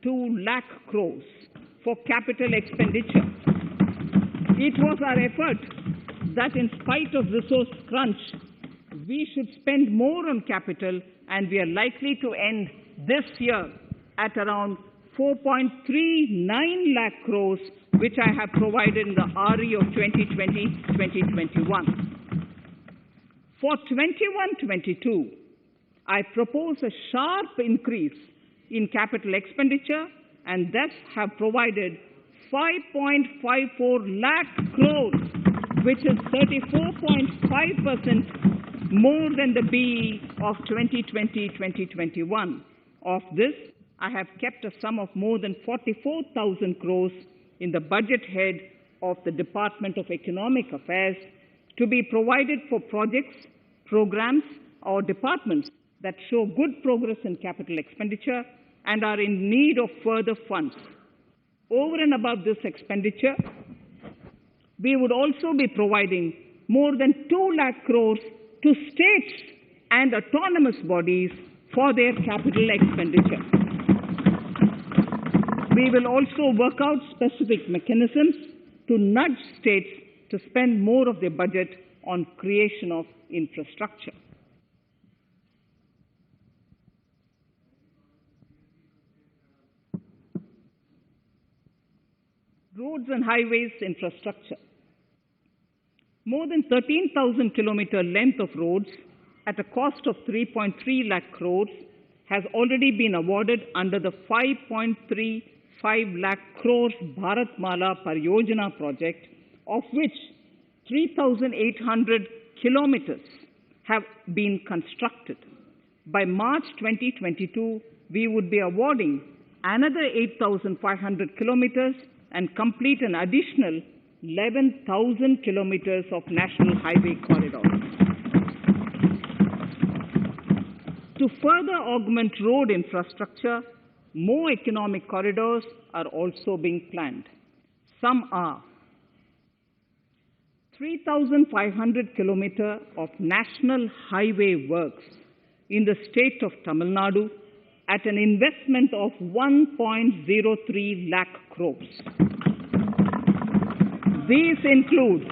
2 lakh crores for capital expenditure. It was our effort that in spite of resource crunch, we should spend more on capital, and we are likely to end this year at around 4.39 lakh crores, which I have provided in the RE of 2020-2021. For 21-22, I propose a sharp increase in capital expenditure and thus have provided 5.54 lakh crores, which is 34.5% more than the BE of 2020-2021. Of this, I have kept a sum of more than 44,000 crores in the budget head of the Department of Economic Affairs to be provided for projects, programs, or departments that show good progress in capital expenditure and are in need of further funds. Over and above this expenditure, we would also be providing more than 2 lakh crores to states and autonomous bodies for their capital expenditure. We will also work out specific mechanisms to nudge states to spend more of their budget on creation of infrastructure. Roads and highways infrastructure. More than 13,000 kilometer length of roads at a cost of 3.3 lakh crores has already been awarded under the 5.35 lakh crores Bharatmala Pariyojana project, of which 3,800 kilometers have been constructed. By March 2022, we would be awarding another 8,500 kilometers and complete an additional 11,000 kilometers of national highway corridors. To further augment road infrastructure, more economic corridors are also being planned. Some are 3,500 kilometers of national highway works in the state of Tamil Nadu at an investment of 1.03 lakh crores. These include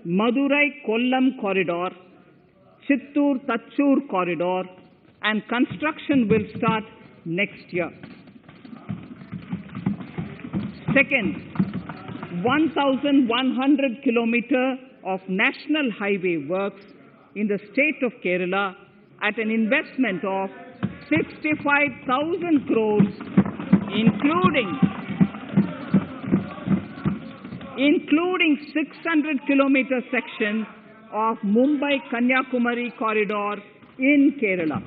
Madurai-Kollam corridor, Chittoor-Tachur corridor, and construction will start next year. Second, 1,100 kilometers of national highway works in the state of Kerala at an investment of 65,000 crores, including 600 kilometer section of Mumbai-Kanyakumari corridor in Kerala.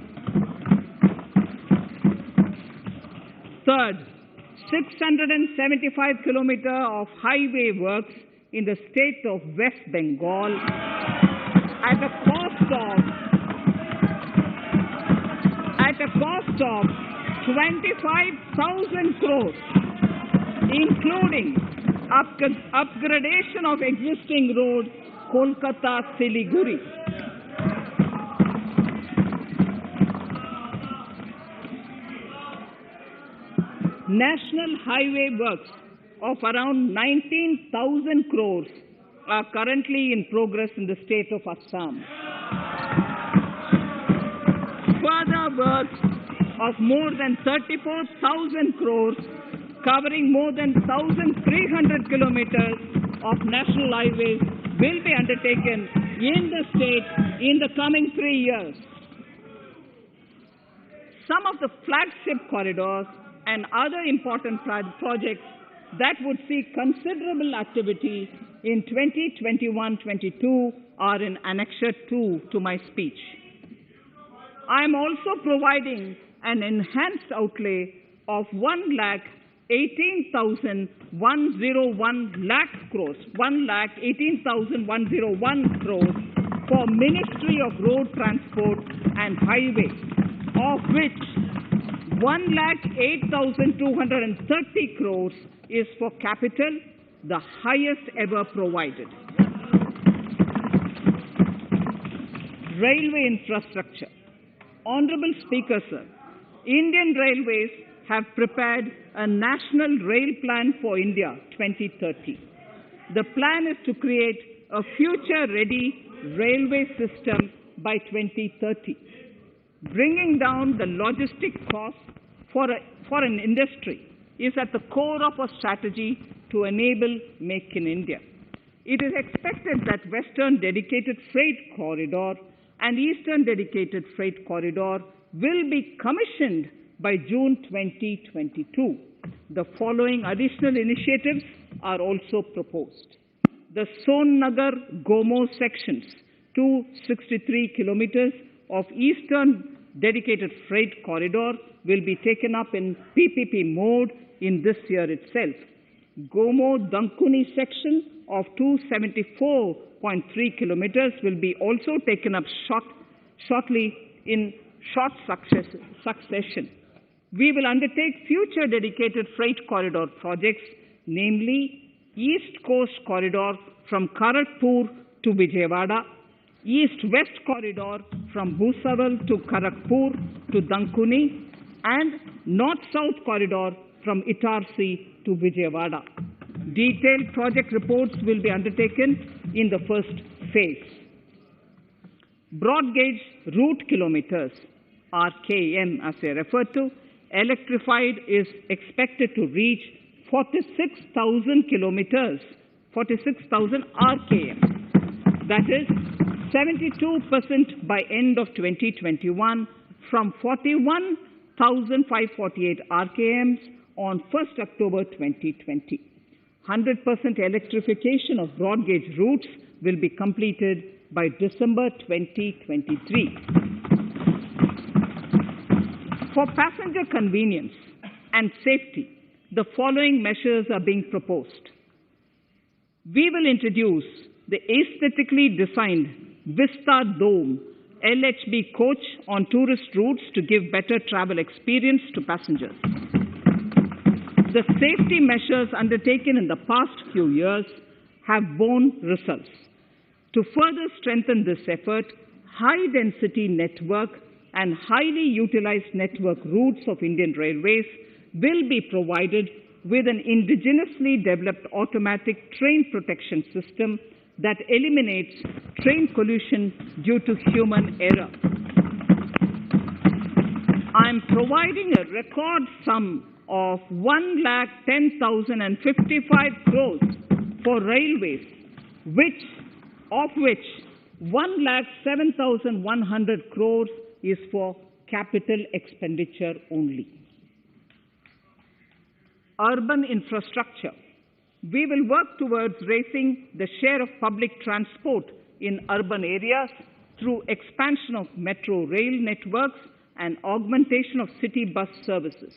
Third, 675 kilometers of highway works in the state of West Bengal at a cost of 25,000 crores, including upgradation of existing road Kolkata-Siliguri. National highway works of around 19,000 crores are currently in progress in the state of Assam. Further works of more than 34,000 crores covering more than 1,300 kilometers of national highways will be undertaken in the state in the coming 3 years. Some of the flagship corridors and other important projects that would see considerable activity in 2021-22 are in Annexure 2 to my speech. I am also providing an enhanced outlay of 1,18,101 crores for Ministry of Road Transport and Highways, of which 1,08,230 crores is for capital, the highest ever provided. Railway infrastructure. Honorable Speaker, sir, Indian Railways have prepared a National Rail Plan for India 2030. The plan is to create a future-ready railway system by 2030, bringing down the logistic costs for an industry is at the core of a strategy to enable Make in India. It is expected that Western Dedicated Freight Corridor and Eastern Dedicated Freight Corridor will be commissioned by June 2022. The following additional initiatives are also proposed. The Sonnagar-Gomo sections, 263 kilometers of Eastern Dedicated Freight Corridor, will be taken up in PPP mode in this year itself. Gomo-Dankuni section of 274.3 kilometers will be also taken up shortly in short succession. We will undertake future dedicated freight corridor projects, namely East Coast Corridor from Kharagpur to Vijayawada, East-West Corridor from Bhusaval to Kharagpur to Dankuni, and North-South Corridor from Itarsi to Vijayawada. Detailed project reports will be undertaken in the first phase. Broad gauge route kilometers, RKM as they refer to, electrified is expected to reach 46,000 kilometers, 46,000 RKM. That is 72% by end of 2021 from 41,548 RKMs on 1st October 2020. 100% electrification of broad gauge routes will be completed by December 2023. For passenger convenience and safety, the following measures are being proposed. We will introduce the aesthetically designed Vista Dome LHB coach on tourist routes to give better travel experience to passengers. The safety measures undertaken in the past few years have borne results. To further strengthen this effort, high-density network and highly utilized network routes of Indian Railways will be provided with an indigenously developed automatic train protection system that eliminates train collision due to human error. I am providing a record sum of 1,10,055 crores for railways, of which 1,07,100 crores is for capital expenditure only. Urban infrastructure. We will work towards raising the share of public transport in urban areas through expansion of metro rail networks and augmentation of city bus services.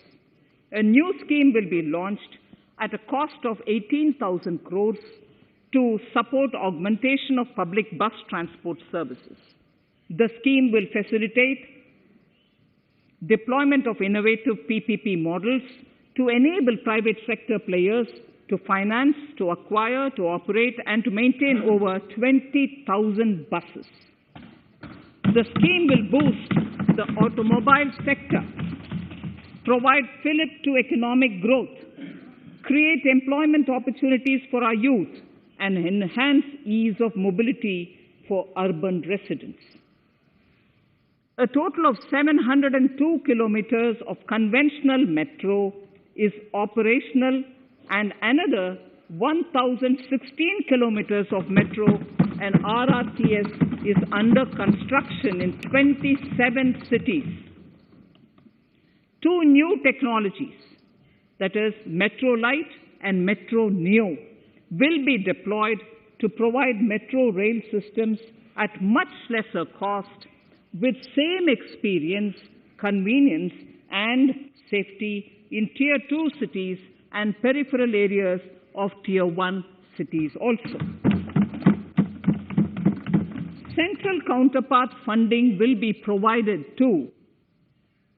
A new scheme will be launched at a cost of 18,000 crores to support augmentation of public bus transport services. The scheme will facilitate deployment of innovative PPP models to enable private sector players to finance, to acquire, to operate, and to maintain over 20,000 buses. The scheme will boost the automobile sector, provide fillip to economic growth, create employment opportunities for our youth, and enhance ease of mobility for urban residents. A total of 702 kilometers of conventional metro is operational, and another 1,016 kilometers of metro and RRTS is under construction in 27 cities. Two new technologies, that is Metro Light and Metro Neo, will be deployed to provide metro rail systems at much lesser cost with same experience, convenience, and safety in Tier 2 cities and peripheral areas of Tier 1 cities also. Central counterpart funding will be provided to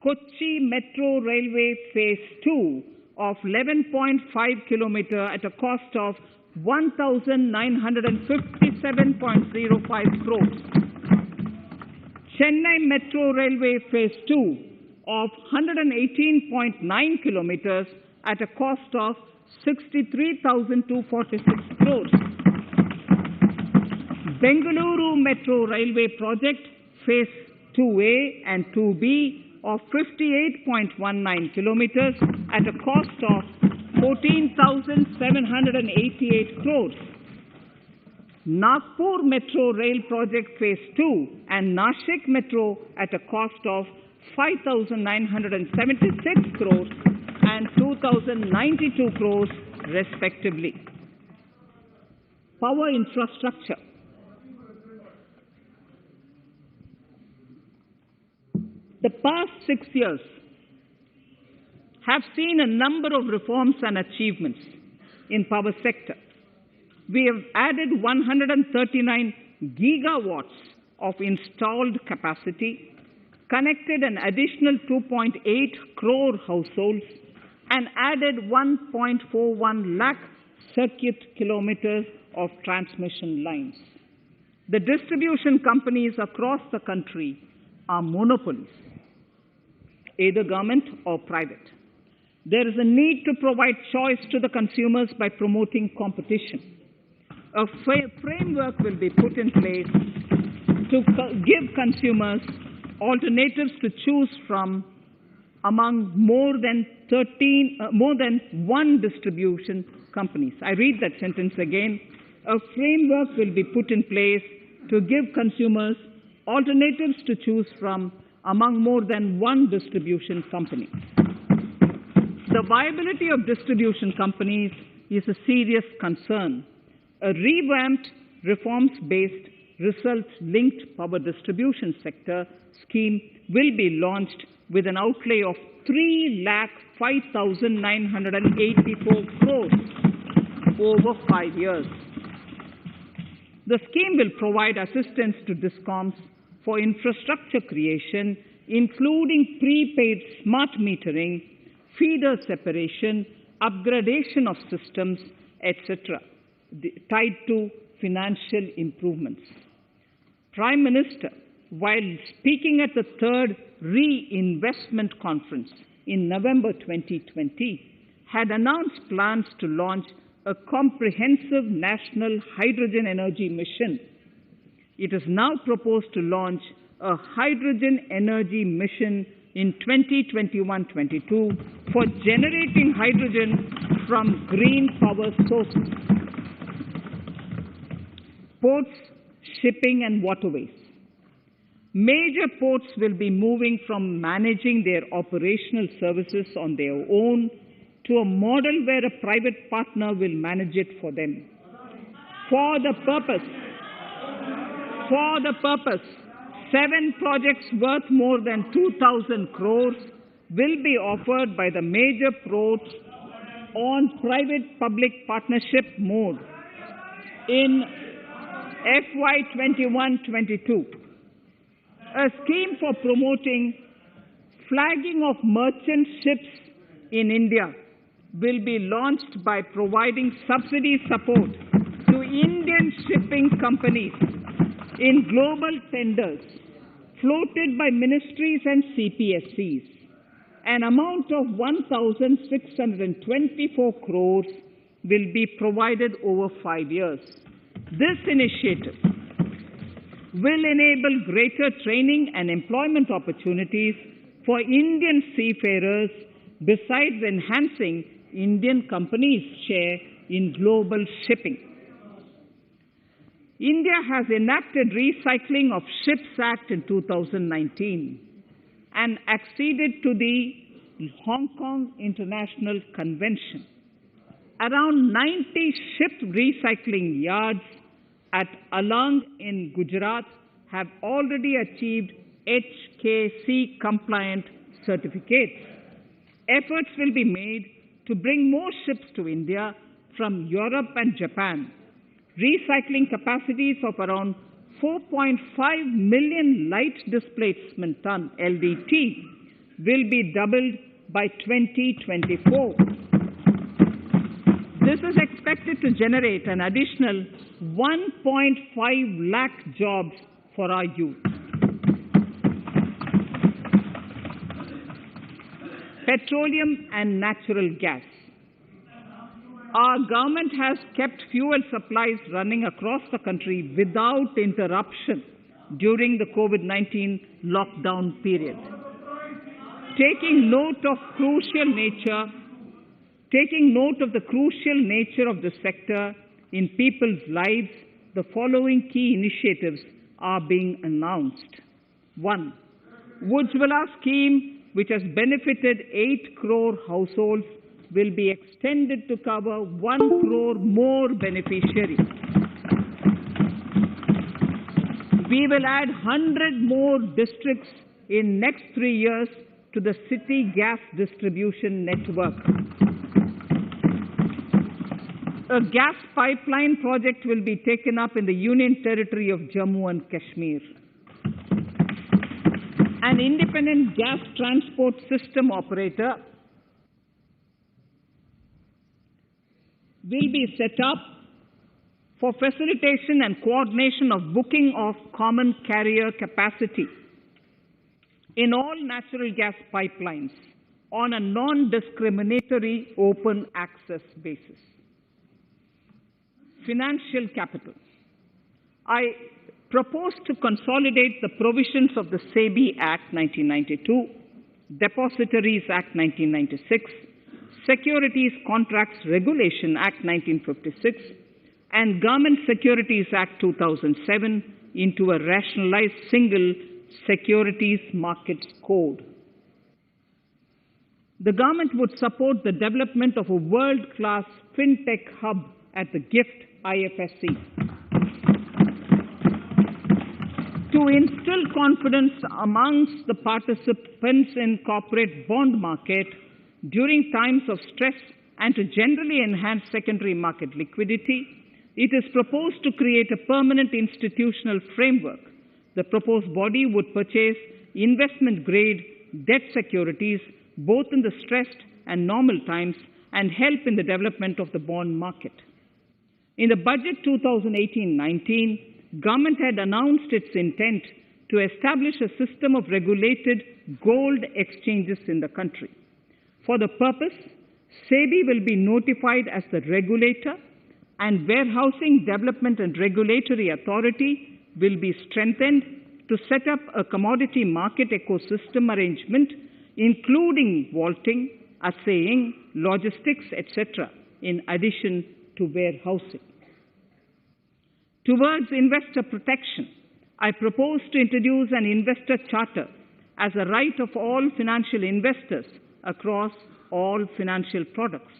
Kochi Metro Railway Phase 2 of 11.5 kilometer at a cost of 1,957.05 crores. Chennai Metro Railway Phase 2 of 118.9 kilometers at a cost of 63,246 crores. Bengaluru Metro Railway Project Phase 2A and 2B of 58.19 kilometers at a cost of 14,788 crores. Nagpur Metro Rail Project Phase 2 and Nashik Metro at a cost of 5,976 crores and 2,092 crores respectively. Power infrastructure. The past 6 years have seen a number of reforms and achievements in power sector. We have added 139 gigawatts of installed capacity, connected an additional 2.8 crore households, and added 1.41 lakh circuit kilometers of transmission lines. The distribution companies across the country are monopolies, either government or private. There is a need to provide choice to the consumers by promoting competition. A framework will be put in place to give consumers alternatives to choose from among more than one distribution companies. I read that sentence again. A framework will be put in place to give consumers alternatives to choose from among more than one distribution company. The viability of distribution companies is a serious concern. A revamped, reforms-based, results-linked power distribution sector scheme will be launched with an outlay of 3,05,984 crores over 5 years. The scheme will provide assistance to DISCOMs for infrastructure creation, including prepaid smart metering, feeder separation, upgradation of systems, etc., tied to financial improvements. Prime Minister, while speaking at the third Reinvestment Conference in November 2020, had announced plans to launch a comprehensive national hydrogen energy mission. It is now proposed to launch a hydrogen energy mission in 2021-22 for generating hydrogen from green power sources. Ports, shipping and waterways. Major ports will be moving from managing their operational services on their own to a model where a private partner will manage it for them. For the purpose, 7 projects worth more than 2,000 crores will be offered by the major ports on private-public partnership mode in FY 21-22. A scheme for promoting flagging of merchant ships in India will be launched by providing subsidy support to Indian shipping companies in global tenders floated by ministries and CPSCs. An amount of 1,624 crores will be provided over 5 years. This initiative will enable greater training and employment opportunities for Indian seafarers, besides enhancing Indian companies' share in global shipping. India has enacted Recycling of Ships Act in 2019 and acceded to the Hong Kong International Convention. Around 90 ship recycling yards at Alang in Gujarat have already achieved HKC-compliant certificates. Efforts will be made to bring more ships to India from Europe and Japan. Recycling capacities of around 4.5 million light displacement ton LDT will be doubled by 2024. This is expected to generate an additional 1.5 lakh jobs for our youth. petroleum and natural gas. Our government has kept fuel supplies running across the country without interruption during the COVID-19 lockdown period. Taking note of the crucial nature of the sector in people's lives, the following key initiatives are being announced. 1. Ujjwala scheme, which has benefited 8 crore households, will be extended to cover 1 crore more beneficiaries. We will add 100 more districts in next 3 years to the city gas distribution network. A gas pipeline project will be taken up in the Union Territory of Jammu and Kashmir. An independent gas transport system operator will be set up for facilitation and coordination of booking of common carrier capacity in all natural gas pipelines on a non-discriminatory open access basis. Financial capital. I propose to consolidate the provisions of the SEBI Act 1992, Depositories Act 1996, Securities Contracts Regulation Act 1956, and Government Securities Act 2007 into a rationalized single securities markets code. The government would support the development of a world-class fintech hub at the GIFT IFSC. To instill confidence amongst the participants in corporate bond market during times of stress and to generally enhance secondary market liquidity, it is proposed to create a permanent institutional framework. The proposed body would purchase investment-grade debt securities both in the stressed and normal times and help in the development of the bond market. In the budget 2018-19, government had announced its intent to establish a system of regulated gold exchanges in the country. For the purpose, SEBI will be notified as the regulator, and Warehousing Development and Regulatory Authority will be strengthened to set up a commodity market ecosystem arrangement, including vaulting, assaying, logistics, etc., in addition to warehousing. Towards investor protection, I propose to introduce an investor charter as a right of all financial investors across all financial products.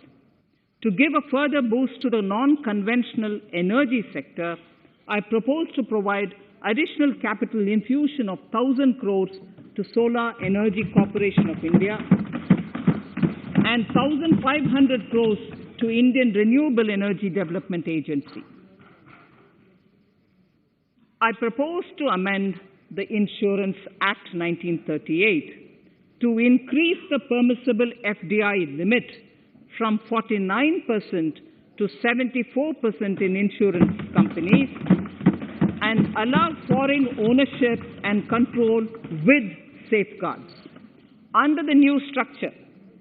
To give a further boost to the non-conventional energy sector, I propose to provide additional capital infusion of 1,000 crores to Solar Energy Corporation of India and 1,500 crores to Indian Renewable Energy Development Agency. I propose to amend the Insurance Act 1938 to increase the permissible FDI limit from 49% to 74% in insurance companies and allow foreign ownership and control with safeguards. Under the new structure,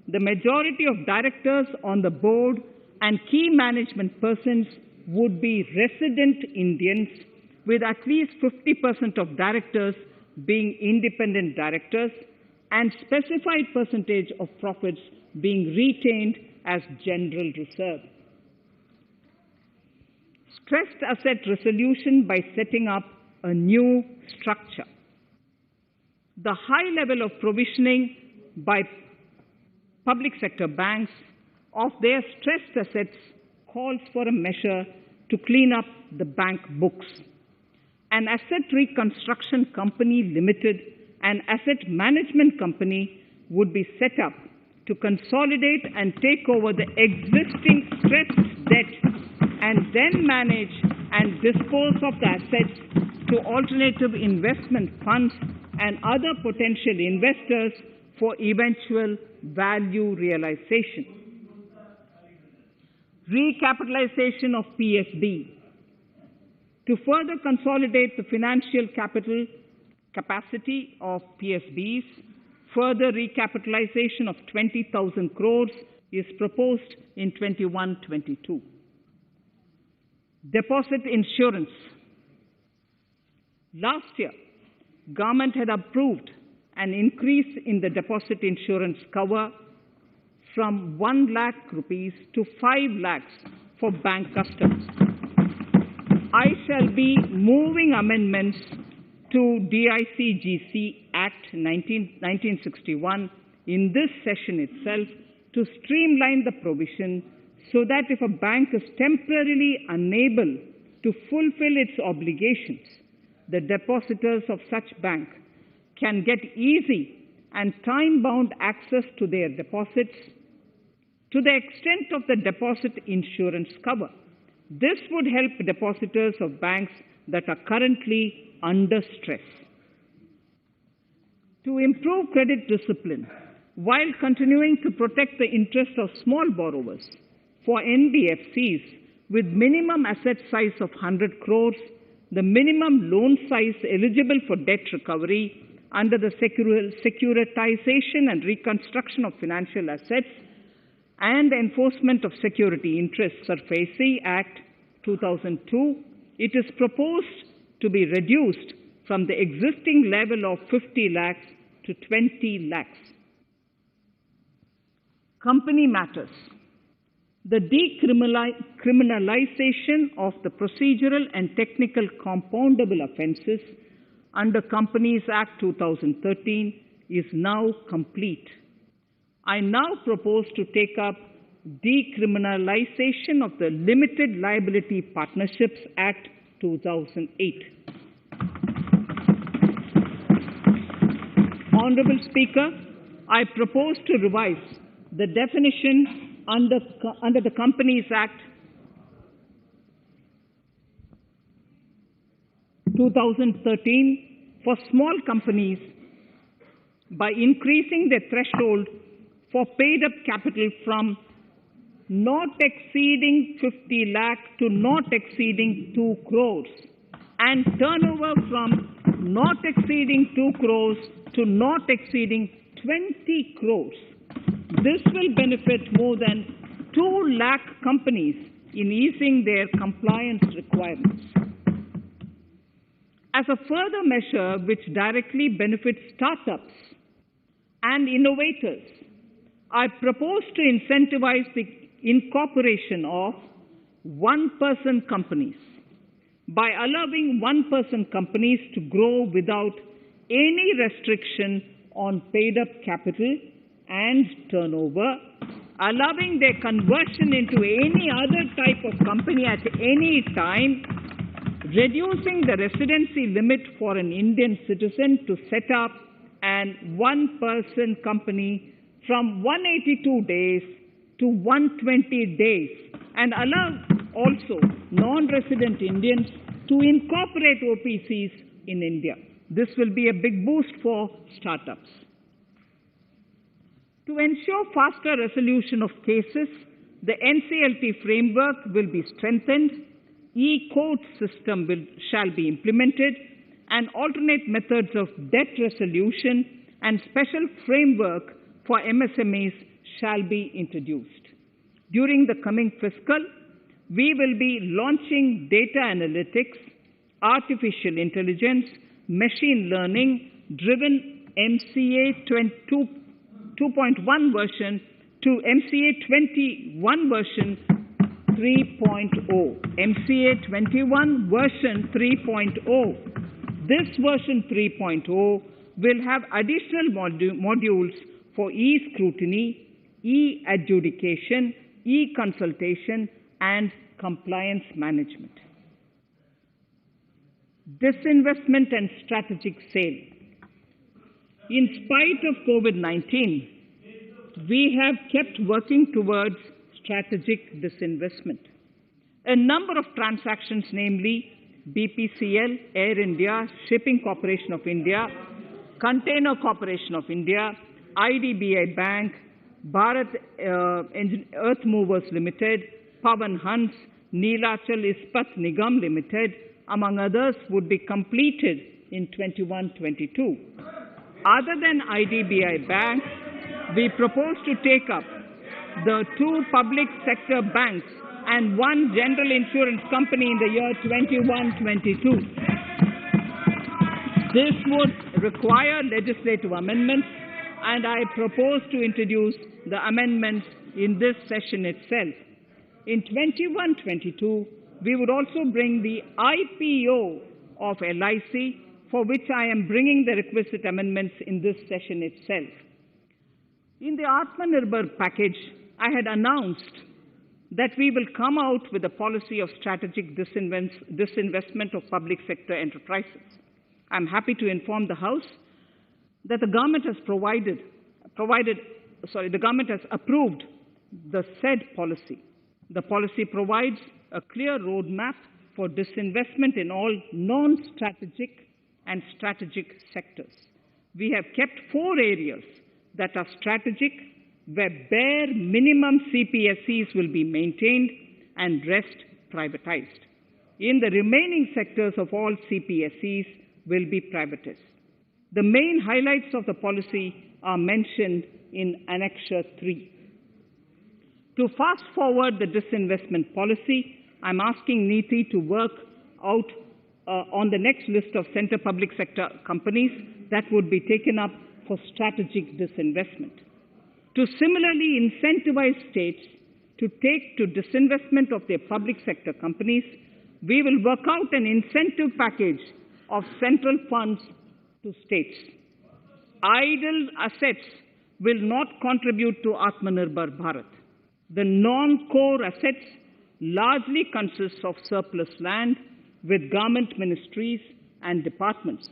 the majority of directors on the board and key management persons would be resident Indians, with at least 50% of directors being independent directors and specified percentage of profits being retained as general reserve. Stressed asset resolution by setting up a new structure. The high level of provisioning by public sector banks of their stressed assets calls for a measure to clean up the bank books. An asset reconstruction company limited, an asset management company would be set up to consolidate and take over the existing stressed debt and then manage and dispose of the assets to alternative investment funds and other potential investors for eventual value realization. Recapitalization of PSB. To further consolidate the financial capital capacity of PSBs, Further recapitalization of 20,000 crores is proposed in 21-22. Deposit insurance. Last year, government had approved an increase in the deposit insurance cover from 1 lakh rupees to 5 lakhs for bank customers. I shall be moving amendments to DICGC Act 1961 in this session itself to streamline the provision so that if a bank is temporarily unable to fulfill its obligations, the depositors of such bank can get easy and time-bound access to their deposits to the extent of the deposit insurance cover. This would help depositors of banks that are currently under stress. To improve credit discipline, while continuing to protect the interests of small borrowers, for NBFCs with minimum asset size of 100 crores, the minimum loan size eligible for debt recovery under the Securitization and Reconstruction of Financial Assets and Enforcement of Security Interests SARFAESI Act 2002, it is proposed to be reduced from the existing level of 50 lakhs to 20 lakhs. Company matters. The decriminalization of the procedural and technical compoundable offences under Companies Act 2013 is now complete. I now propose to take up decriminalization of the Limited Liability Partnerships Act 2008. Honourable Speaker, I propose to revise the definition under the Companies Act 2013 for small companies by increasing the threshold for paid-up capital from not exceeding 50 lakh to not exceeding 2 crores and turnover from not exceeding 2 crores to not exceeding 20 crores. This will benefit more than 2 lakh companies in easing their compliance requirements. As a further measure which directly benefits startups and innovators, I propose to incentivize the incorporation of one-person companies by allowing one-person companies to grow without any restriction on paid-up capital and turnover, allowing their conversion into any other type of company at any time, reducing the residency limit for an Indian citizen to set up an one-person company from 182 days to 120 days, and allow also non-resident Indians to incorporate OPCs in India. This will be a big boost for startups. To ensure faster resolution of cases, the NCLT framework will be strengthened, e-court system shall be implemented, and alternate methods of debt resolution and special framework for MSMEs shall be introduced. During the coming fiscal, we will be launching data analytics, artificial intelligence, machine learning driven MCA 2.1 version to MCA 21 version 3.0. MCA 21 version 3.0. This version 3.0 will have additional modules for e-scrutiny, e-adjudication, e-consultation, and compliance management. Disinvestment and strategic sale. In spite of COVID-19, we have kept working towards strategic disinvestment. A number of transactions, namely BPCL, Air India, Shipping Corporation of India, Container Corporation of India, IDBI Bank, Bharat Earth Movers Limited, Pavan Hans, Neelachal Ispat Nigam Limited, among others, would be completed in 21-22. Other than IDBI Bank, we propose to take up the 2 public sector banks and 1 general insurance company in the year 21-22. This would require legislative amendments, and I propose to introduce the amendments in this session itself. In 21-22, we would also bring the IPO of LIC, for which I am bringing the requisite amendments in this session itself. In the Atmanirbhar package, I had announced that we will come out with a policy of strategic disinvestment of public sector enterprises. I'm happy to inform the House that the government has the government has approved the said policy. The policy provides a clear roadmap for disinvestment in all non-strategic and strategic sectors. We have kept 4 areas that are strategic, where bare minimum CPSEs will be maintained and rest privatized. In the remaining sectors of all CPSEs will be privatized. The main highlights of the policy are mentioned in Annexure 3. To fast forward the disinvestment policy, I'm asking NITI to work out on the next list of center public sector companies that would be taken up for strategic disinvestment. To similarly incentivize states to take to disinvestment of their public sector companies, we will work out an incentive package of central funds to states. Idle assets will not contribute to Atmanirbhar Bharat. The non-core assets largely consist of surplus land with government ministries and departments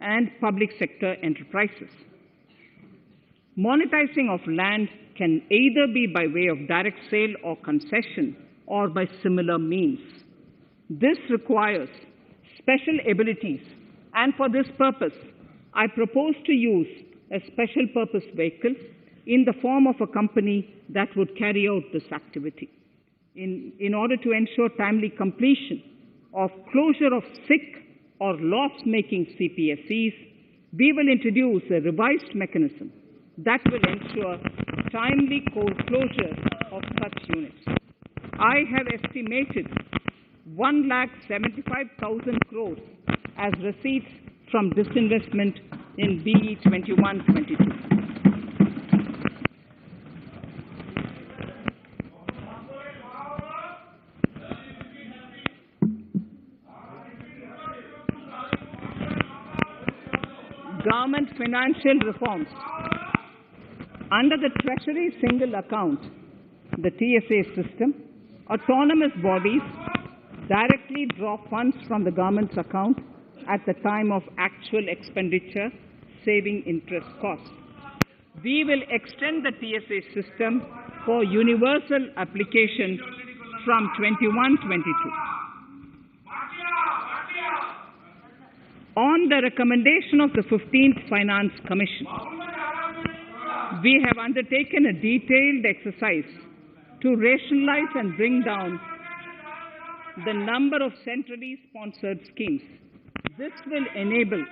and public sector enterprises. Monetizing of land can either be by way of direct sale or concession or by similar means. This requires special abilities, and for this purpose, I propose to use a special purpose vehicle in the form of a company that would carry out this activity. In order to ensure timely completion of closure of sick or loss-making CPSEs, we will introduce a revised mechanism that will ensure timely closure of such units. I have estimated 1,75,000 crores as receipts from disinvestment in BE 21-22. Government financial reforms. Under the Treasury Single Account, the TSA system, autonomous bodies directly draw funds from the government's account at the time of actual expenditure, saving interest costs. We will extend the TSA system for universal application from 21-22. On the recommendation of the 15th Finance Commission, we have undertaken a detailed exercise to rationalize and bring down the number of centrally sponsored schemes. This will enable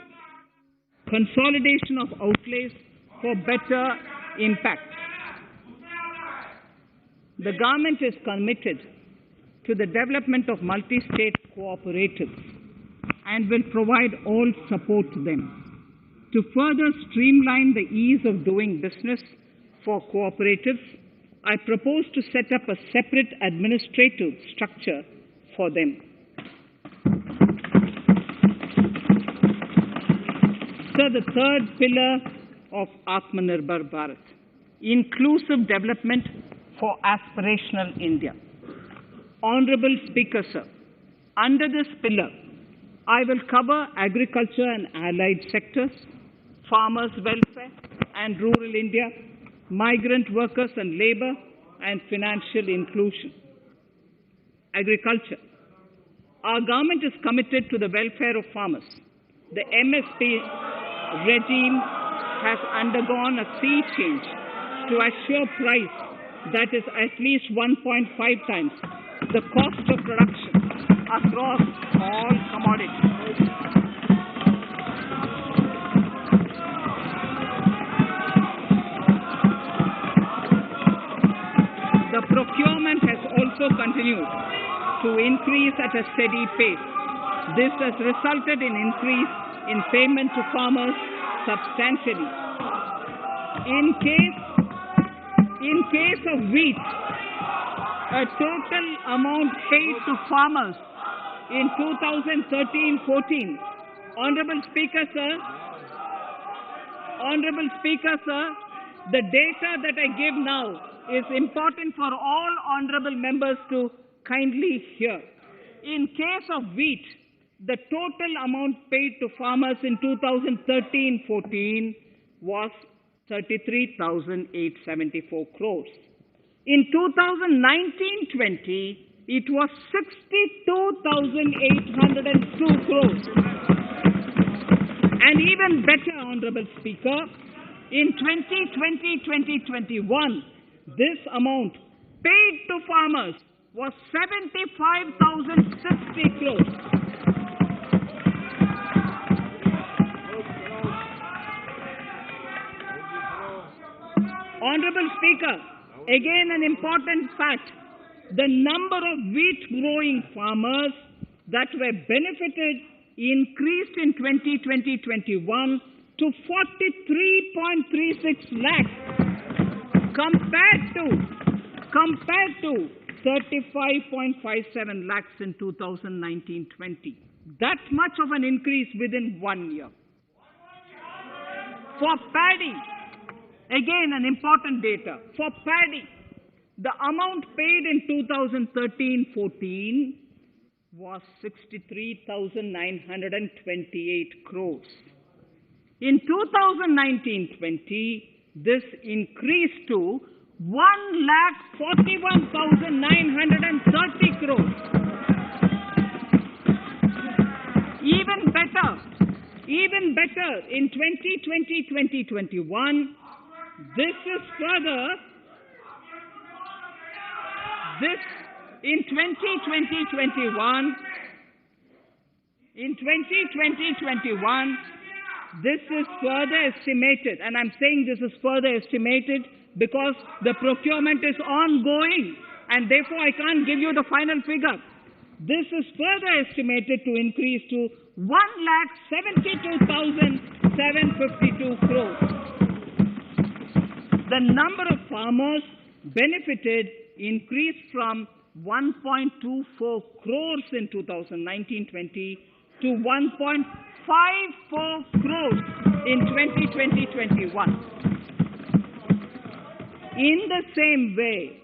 consolidation of outlays for better impact. The government is committed to the development of multi-state cooperatives and will provide all support to them. To further streamline the ease of doing business for cooperatives, I propose to set up a separate administrative structure for them. So the third pillar of Atmanirbhar Bharat, inclusive development for aspirational India. Honorable Speaker, sir, under this pillar, I will cover agriculture and allied sectors, farmers' welfare and rural India, migrant workers and labor, and financial inclusion. Agriculture. Our government is committed to the welfare of farmers. The MSP regime has undergone a sea change to assure price that is at least 1.5 times the cost of production across all commodities. The procurement has also continued to increase at a steady pace. This has resulted in increase in payment to farmers substantially. In case of wheat, a total amount paid to farmers in 2013-14. Honorable Speaker, sir, the data that I give now is important for all honorable members to kindly hear. In case of wheat, the total amount paid to farmers in 2013-14 was 33,874 crores. In 2019-20, it was 62,802 crores. And even better, Honorable Speaker, in 2020-2021, this amount paid to farmers was 75,060 crores. Honorable Speaker, again an important fact, the number of wheat growing farmers that were benefited increased in 2020-21 to 43.36 lakhs compared to 35.57 lakhs in 2019-20. That much of an increase within 1 year. For paddy, again an important data. For paddy, the amount paid in 2013-14 was 63,928 crores. In 2019-20, this increased to 1,41,930 crores. Even better, in 2020-2021, in 2020-21, this is further estimated, and I'm saying this is further estimated because the procurement is ongoing, and therefore I can't give you the final figure. This is further estimated to increase to 1,72,752 crores. The number of farmers benefited increased from 1.24 crores in 2019-20 to 1.54 crores in 2020-21. In the same way,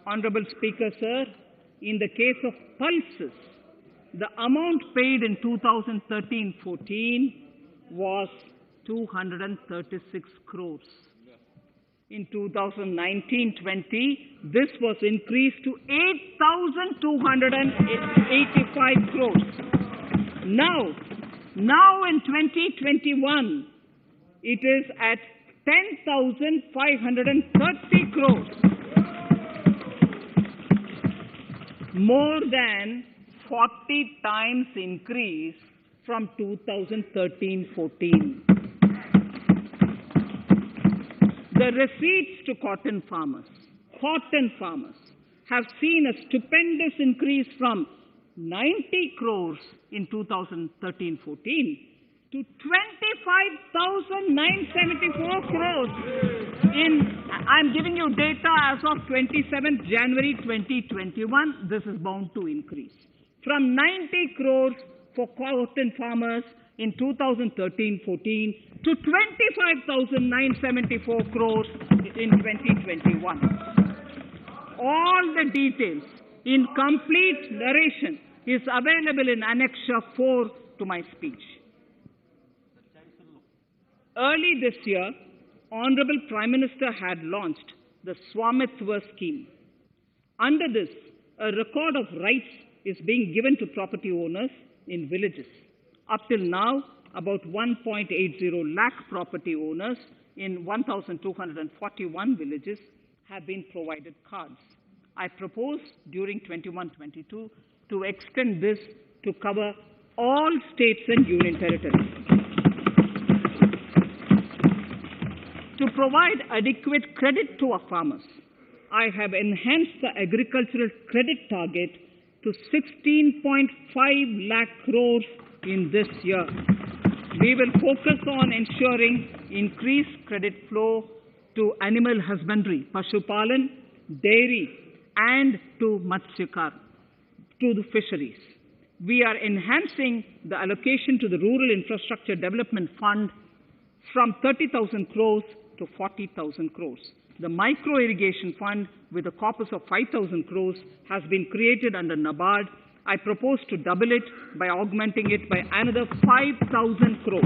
Honorable Speaker, sir, in the case of pulses, the amount paid in 2013-14 was 236 crores. In 2019-20, this was increased to 8,285 crores. Now in 2021, it is at 10,530 crores. More than 40 times increase from 2013-14. The receipts to cotton farmers have seen a stupendous increase from 90 crores in 2013-14 to 25,974 crores I'm giving you data as of 27th January 2021. This is bound to increase. From 90 crores for cotton farmers in 2013-14 to 25,974 crores in 2021. All the details in complete narration is available in Annexure 4 to my speech. Early this year, Honorable Prime Minister had launched the Swamitva scheme. Under this, a record of rights is being given to property owners in villages. Up till now, about 1.80 lakh property owners in 1,241 villages have been provided cards. I propose during 21-22 to extend this to cover all states and union territories. To provide adequate credit to our farmers, I have enhanced the agricultural credit target to 16.5 lakh crores in this year. We will focus on ensuring increased credit flow to animal husbandry, Pashupalan, dairy, and to Matsyakar, to the fisheries. We are enhancing the allocation to the Rural Infrastructure Development Fund from 30,000 crores to 40,000 crores. The Micro Irrigation Fund, with a corpus of 5,000 crores, has been created under NABARD. I propose to double it by augmenting it by another 5,000 crores.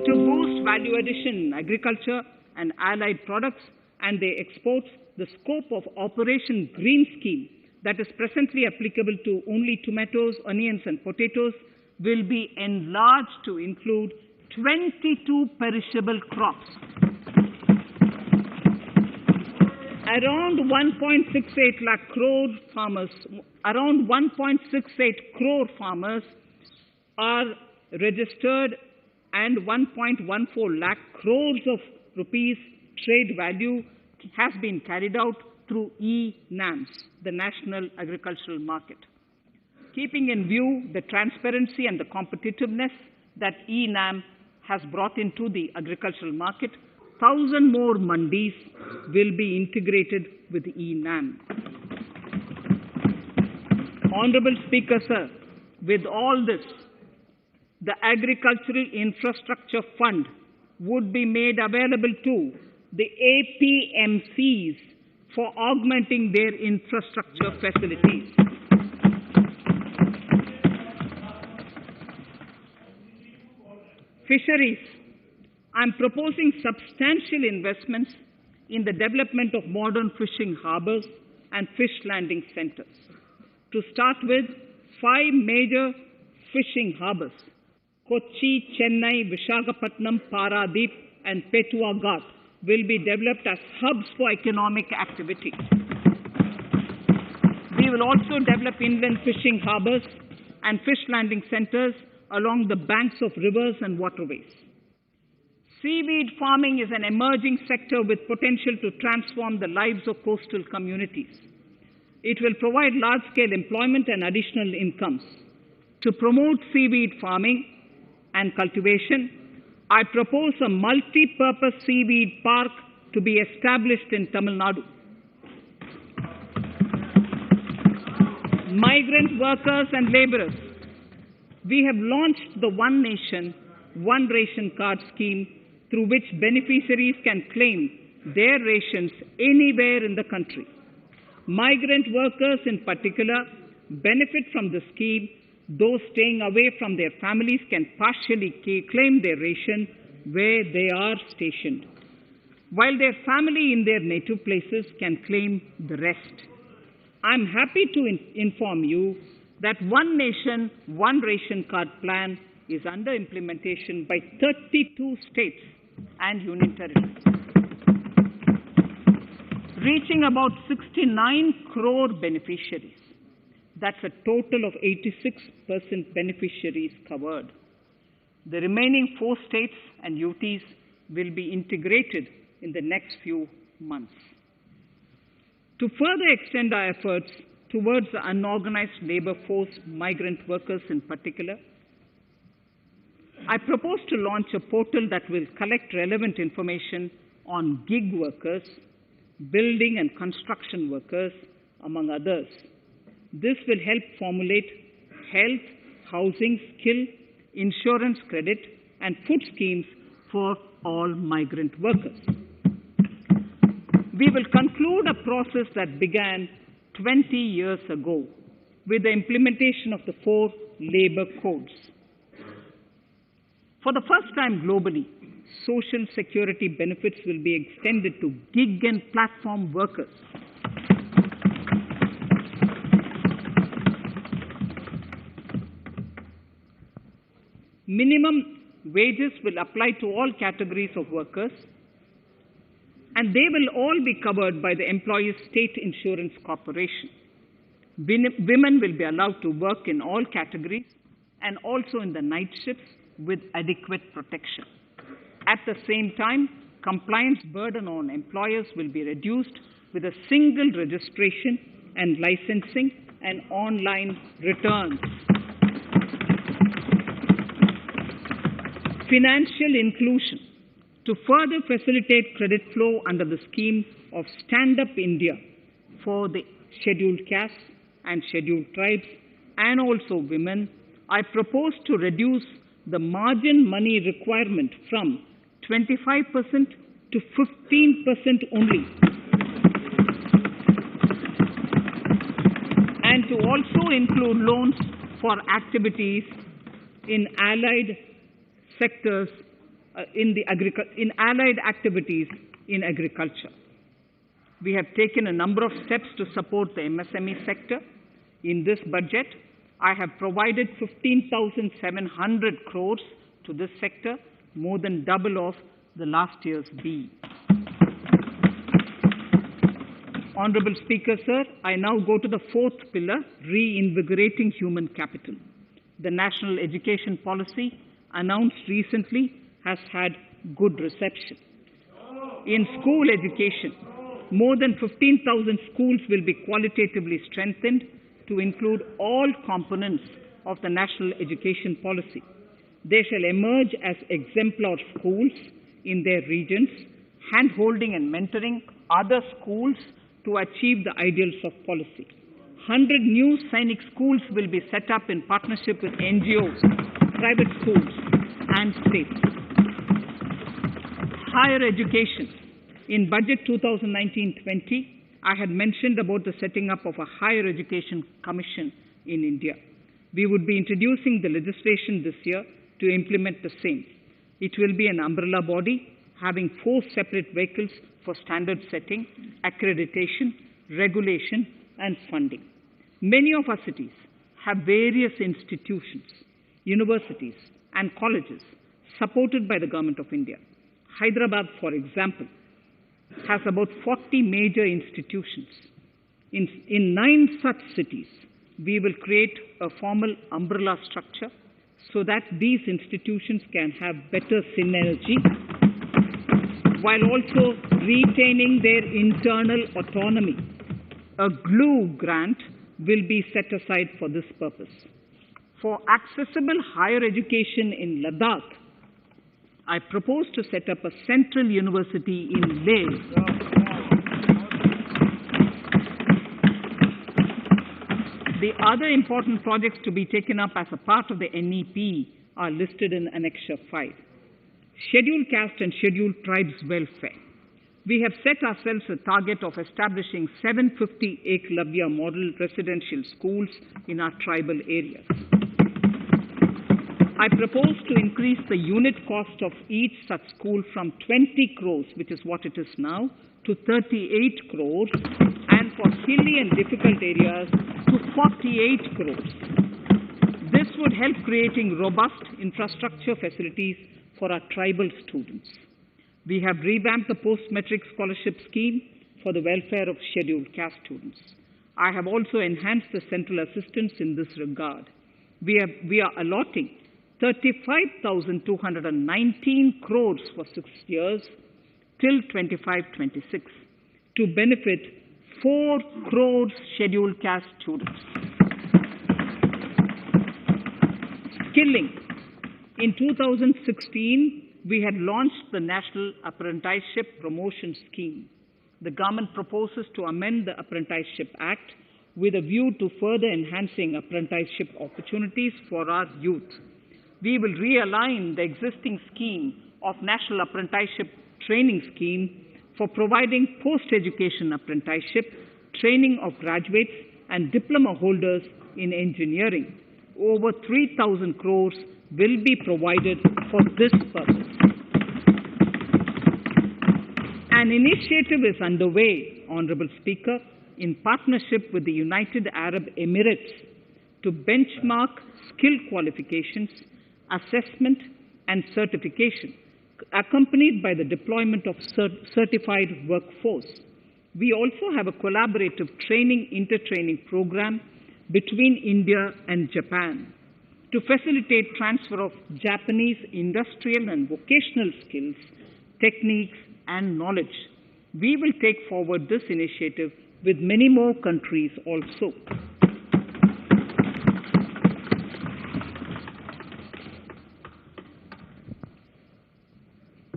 To boost value addition in agriculture and allied products and their exports, the scope of Operation Green Scheme, that is presently applicable to only tomatoes, onions, and potatoes, will be enlarged to include 22 perishable crops. Around 1.68 lakh crore farmers, around 1.68 crore farmers are registered, and 1.14 lakh crores of rupees trade value has been carried out through e-NAMs, the National Agricultural Market. Keeping in view the transparency and the competitiveness that e-NAM has brought into the agricultural market, 1,000 more mandis will be integrated with e-NAM. Honorable Speaker, sir, with all this, the Agricultural Infrastructure Fund would be made available to the APMCs for augmenting their infrastructure facilities. Fisheries. I'm proposing substantial investments in the development of modern fishing harbors and fish landing centers. To start with, 5 major fishing harbors, Kochi, Chennai, Visakhapatnam, Paradip, and Petua Ghat, will be developed as hubs for economic activity. We will also develop inland fishing harbors and fish landing centers along the banks of rivers and waterways. Seaweed farming is an emerging sector with potential to transform the lives of coastal communities. It will provide large-scale employment and additional incomes. To promote seaweed farming and cultivation, I propose a multi-purpose seaweed park to be established in Tamil Nadu. Migrant workers and laborers. We have launched the One Nation, One Ration Card scheme, through which beneficiaries can claim their rations anywhere in the country. Migrant workers in particular benefit from the scheme. Those staying away from their families can partially claim their ration where they are stationed, while their family in their native places can claim the rest. I'm happy to inform you that One Nation, One Ration Card plan is under implementation by 32 states and union territories, reaching about 69 crore beneficiaries. That's a total of 86% beneficiaries covered. The remaining 4 states and UTs will be integrated in the next few months. To further extend our efforts towards the unorganized labor force, migrant workers in particular, I propose to launch a portal that will collect relevant information on gig workers, building and construction workers, among others. This will help formulate health, housing, skill, insurance credit, and food schemes for all migrant workers. We will conclude a process that began 20 years ago with the implementation of the 4 labor codes. For the first time globally, social security benefits will be extended to gig and platform workers. Minimum wages will apply to all categories of workers, and they will all be covered by the Employees State Insurance Corporation. Women will be allowed to work in all categories and also in the night shifts with adequate protection. At the same time, compliance burden on employers will be reduced with a single registration and licensing and online returns. Financial inclusion. To further facilitate credit flow under the scheme of Stand Up India for the scheduled castes and scheduled tribes and also women, I propose to reduce the margin money requirement from 25% to 15% only, and to also include loans for activities in allied sectors, in allied activities in agriculture. We have taken a number of steps to support the MSME sector. In this budget, I have provided 15,700 crores to this sector, more than double of the last year's B. Honorable Speaker, sir, I now go to the fourth pillar, reinvigorating human capital. The national education policy announced recently has had good reception. In school education, more than 15,000 schools will be qualitatively strengthened to include all components of the national education policy. They shall emerge as exemplar schools in their regions, hand-holding and mentoring other schools to achieve the ideals of policy. 100 new Sainik schools will be set up in partnership with NGOs, private schools, and states. Higher education. In Budget 2019-20, I had mentioned about the setting up of a higher education commission in India. We would be introducing the legislation this year to implement the same. It will be an umbrella body having 4 separate vehicles for standard setting, accreditation, regulation, and funding. Many of our cities have various institutions, universities, and colleges supported by the Government of India. Hyderabad, for example, has about 40 major institutions. In 9 such cities, we will create a formal umbrella structure so that these institutions can have better synergy while also retaining their internal autonomy. A glue grant will be set aside for this purpose. For accessible higher education in Ladakh, I propose to set up a central university in Leh. The other important projects to be taken up as a part of the NEP are listed in Annexure 5. Scheduled caste and scheduled tribes welfare. We have set ourselves a target of establishing 750 Eklavya model residential schools in our tribal areas. I propose to increase the unit cost of each such school from 20 crores, which is what it is now, to 38 crores, and for hilly and difficult areas to 48 crores. This would help creating robust infrastructure facilities for our tribal students. We have revamped the post-metric scholarship scheme for the welfare of scheduled caste students. I have also enhanced the central assistance in this regard. We are allotting 35,219 crores for 6 years till 25-26 to benefit 4 crores scheduled caste students. Skilling. In 2016, we had launched the National Apprenticeship Promotion Scheme. The government proposes to amend the Apprenticeship Act with a view to further enhancing apprenticeship opportunities for our youth. We will realign the existing scheme of National Apprenticeship Training Scheme for providing post-education apprenticeship, training of graduates and diploma holders in engineering. Over 3,000 crores will be provided for this purpose. An initiative is underway, Honorable Speaker, in partnership with the United Arab Emirates to benchmark skill qualifications, assessment and certification, accompanied by the deployment of certified workforce. We also have a collaborative intertraining program between India and Japan to facilitate transfer of Japanese industrial and vocational skills, techniques, and knowledge. We will take forward this initiative with many more countries also.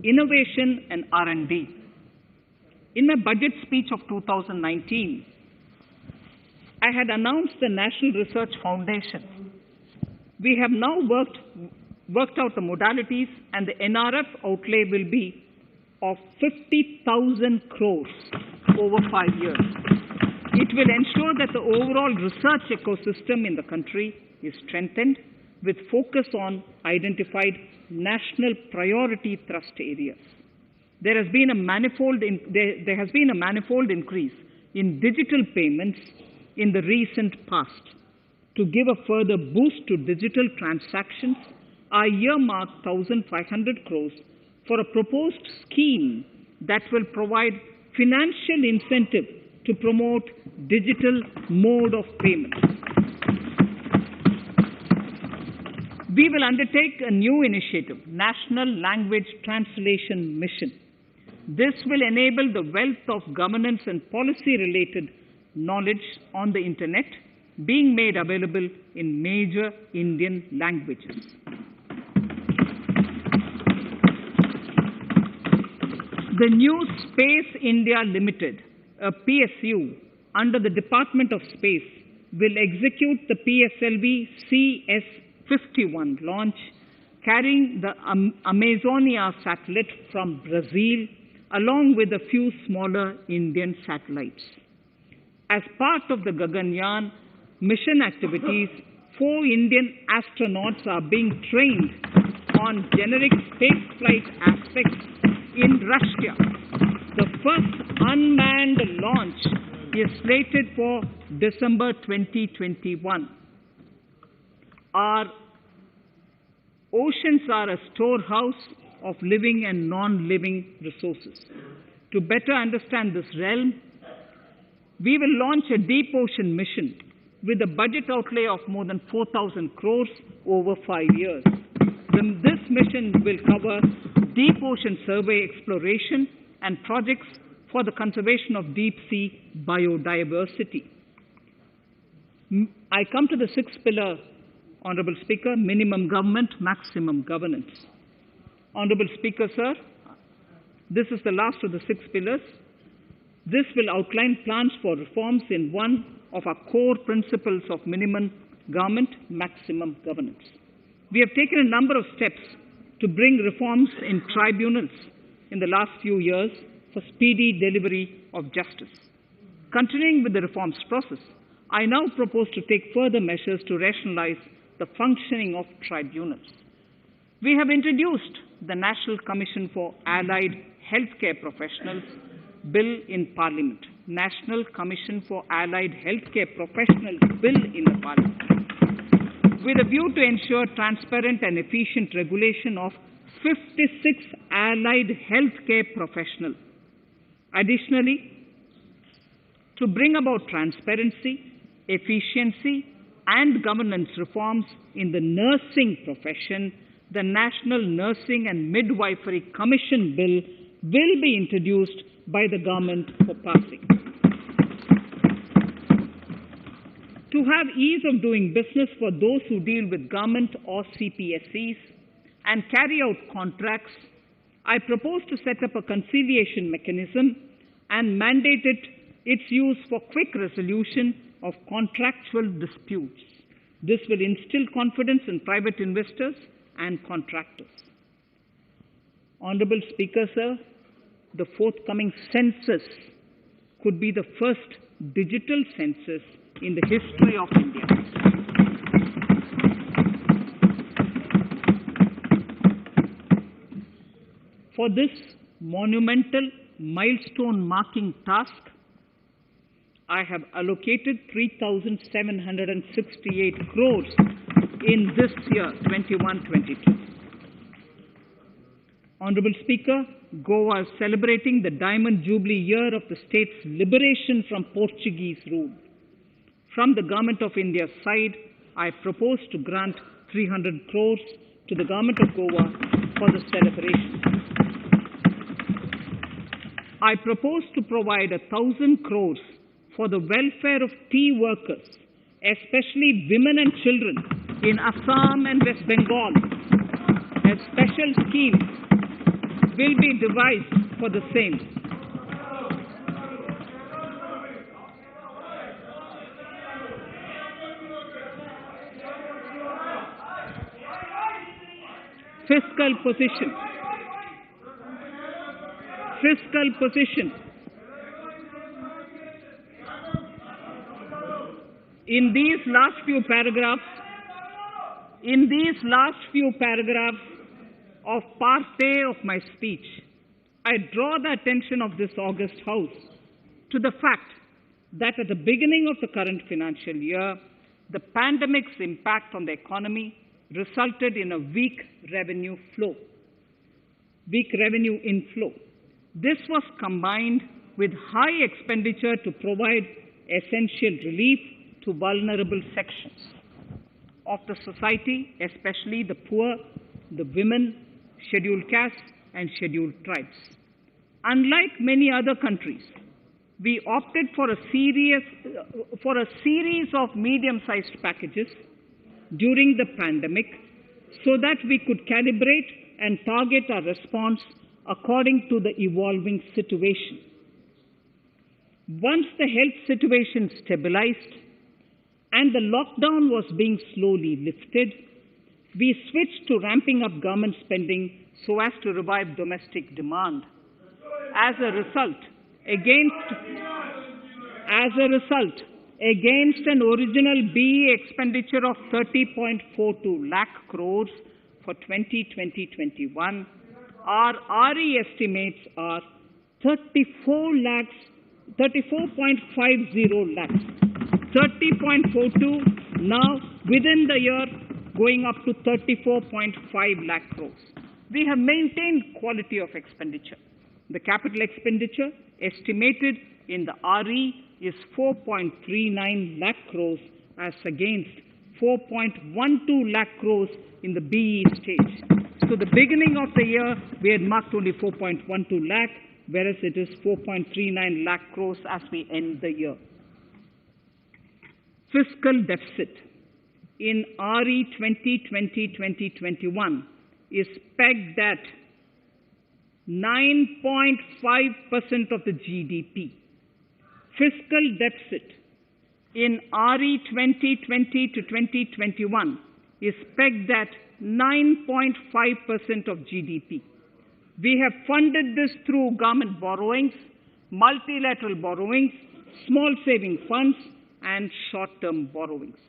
Innovation and R&D. In my budget speech of 2019, I had announced the National Research Foundation. We have now worked out the modalities, and the NRF outlay will be of 50,000 crores over 5 years. It will ensure that the overall research ecosystem in the country is strengthened with focus on identified national priority thrust areas. There has been a manifold increase in digital payments in the recent past. To give a further boost to digital transactions, I earmarked 1,500 crores for a proposed scheme that will provide financial incentive to promote digital mode of payment. We will undertake a new initiative, National Language Translation Mission. This will enable the wealth of governance and policy-related knowledge on the internet being made available in major Indian languages. The new Space India Limited, a PSU under the Department of Space, will execute the PSLV CS-51 launch, carrying the Amazonia satellite from Brazil, along with a few smaller Indian satellites. As part of the Gaganyaan mission activities, 4 Indian astronauts are being trained on generic spaceflight aspects in Russia. The first unmanned launch is slated for December 2021. Our oceans are a storehouse of living and non-living resources. To better understand this realm, we will launch a deep ocean mission with a budget outlay of more than 4,000 crores over 5 years. This mission will cover deep ocean survey exploration and projects for the conservation of deep sea biodiversity. I come to the 6th pillar, Honorable Speaker, minimum government, maximum governance. Honorable Speaker, sir, this is the last of the 6 pillars. This will outline plans for reforms in one of our core principles of minimum government, maximum governance. We have taken a number of steps to bring reforms in tribunals in the last few years for speedy delivery of justice. Continuing with the reforms process, I now propose to take further measures to rationalize the functioning of tribunals. We have introduced the National Commission for Allied Healthcare Professionals Bill in Parliament. National Commission for Allied Healthcare Professionals Bill in the Parliament, with a view to ensure transparent and efficient regulation of 56 allied healthcare professionals. Additionally, to bring about transparency, efficiency, and governance reforms in the nursing profession, the National Nursing and Midwifery Commission Bill will be introduced by the government for passing. To have ease of doing business for those who deal with government or CPSEs and carry out contracts, I propose to set up a conciliation mechanism and mandate its use for quick resolution of contractual disputes. This will instill confidence in private investors and contractors. Honorable Speaker, sir, the forthcoming census could be the first digital census in the history of India. For this monumental milestone marking task, I have allocated 3,768 crores in this year, 21-22. Honorable Speaker, Goa is celebrating the Diamond Jubilee year of the state's liberation from Portuguese rule. From the Government of India's side, I propose to grant 300 crores to the Government of Goa for the celebration. I propose to provide 1,000 crores for the welfare of tea workers, especially women and children in Assam and West Bengal. A special scheme will be devised for the same. Fiscal position. Fiscal position. In these last few paragraphs of part A of my speech, I draw the attention of this august House to the fact that at the beginning of the current financial year, the pandemic's impact on the economy resulted in a weak revenue inflow. This was combined with high expenditure to provide essential relief to vulnerable sections of the society, especially the poor, the women, scheduled castes, and scheduled tribes. Unlike many other countries, we opted for a series of medium-sized packages during the pandemic so that we could calibrate and target our response according to the evolving situation. Once the health situation stabilized and the lockdown was being slowly lifted, we switched to ramping up government spending so as to revive domestic demand. As a result, against an original BE expenditure of 30.42 lakh crores for 2020-21, our RE estimates are 34.50 lakhs. 30.42 now within the year going up to 34.5 lakh crores. We have maintained quality of expenditure. The capital expenditure estimated in the RE is 4.39 lakh crores as against 4.12 lakh crores in the BE stage. So the beginning of the year, we had marked only 4.12 lakh, whereas it is 4.39 lakh crores as we end the year. Fiscal deficit in RE 2020-2021 is pegged at 9.5% of the GDP. Fiscal deficit in RE 2020-2021 is pegged at 9.5% of GDP. We have funded this through government borrowings, multilateral borrowings, small saving funds, and short-term borrowings.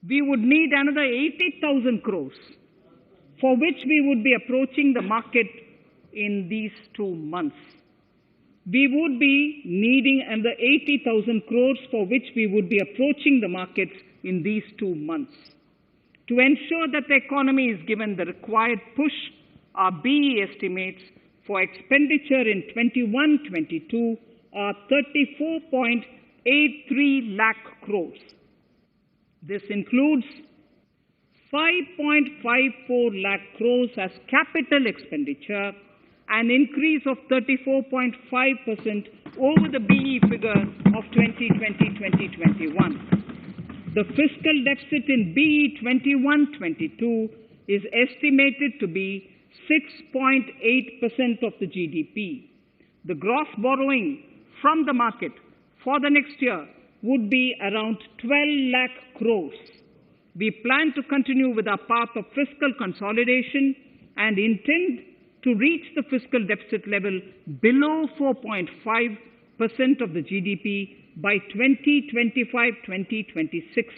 We would need another 80,000 crores, for which we would be approaching the market in these 2 months. We would be needing another 80,000 crores, for which we would be approaching the markets in these 2 months. To ensure that the economy is given the required push, our BE estimates for expenditure in 21-22 are 34.83 lakh crores. This includes 5.54 lakh crores as capital expenditure, an increase of 34.5% over the BE figure of 2020-2021. The fiscal deficit in BE 21-22 is estimated to be 6.8% of the GDP. The gross borrowing from the market for the next year would be around 12 lakh crores. We plan to continue with our path of fiscal consolidation and intend to reach the fiscal deficit level below 4.5% of the GDP by 2025-2026,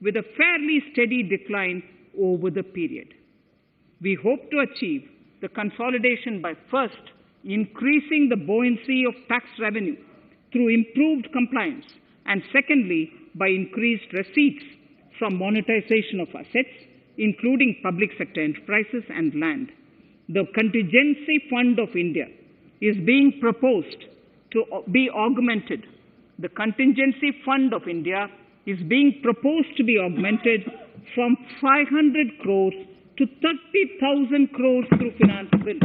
with a fairly steady decline over the period. We hope to achieve the consolidation by first increasing the buoyancy of tax revenue through improved compliance, and secondly, by increased receipts from monetization of assets, including public sector enterprises and land. The Contingency Fund of India is being proposed to be augmented. The Contingency Fund of India is being proposed to be augmented from 500 crores to 30,000 crores through finance bill.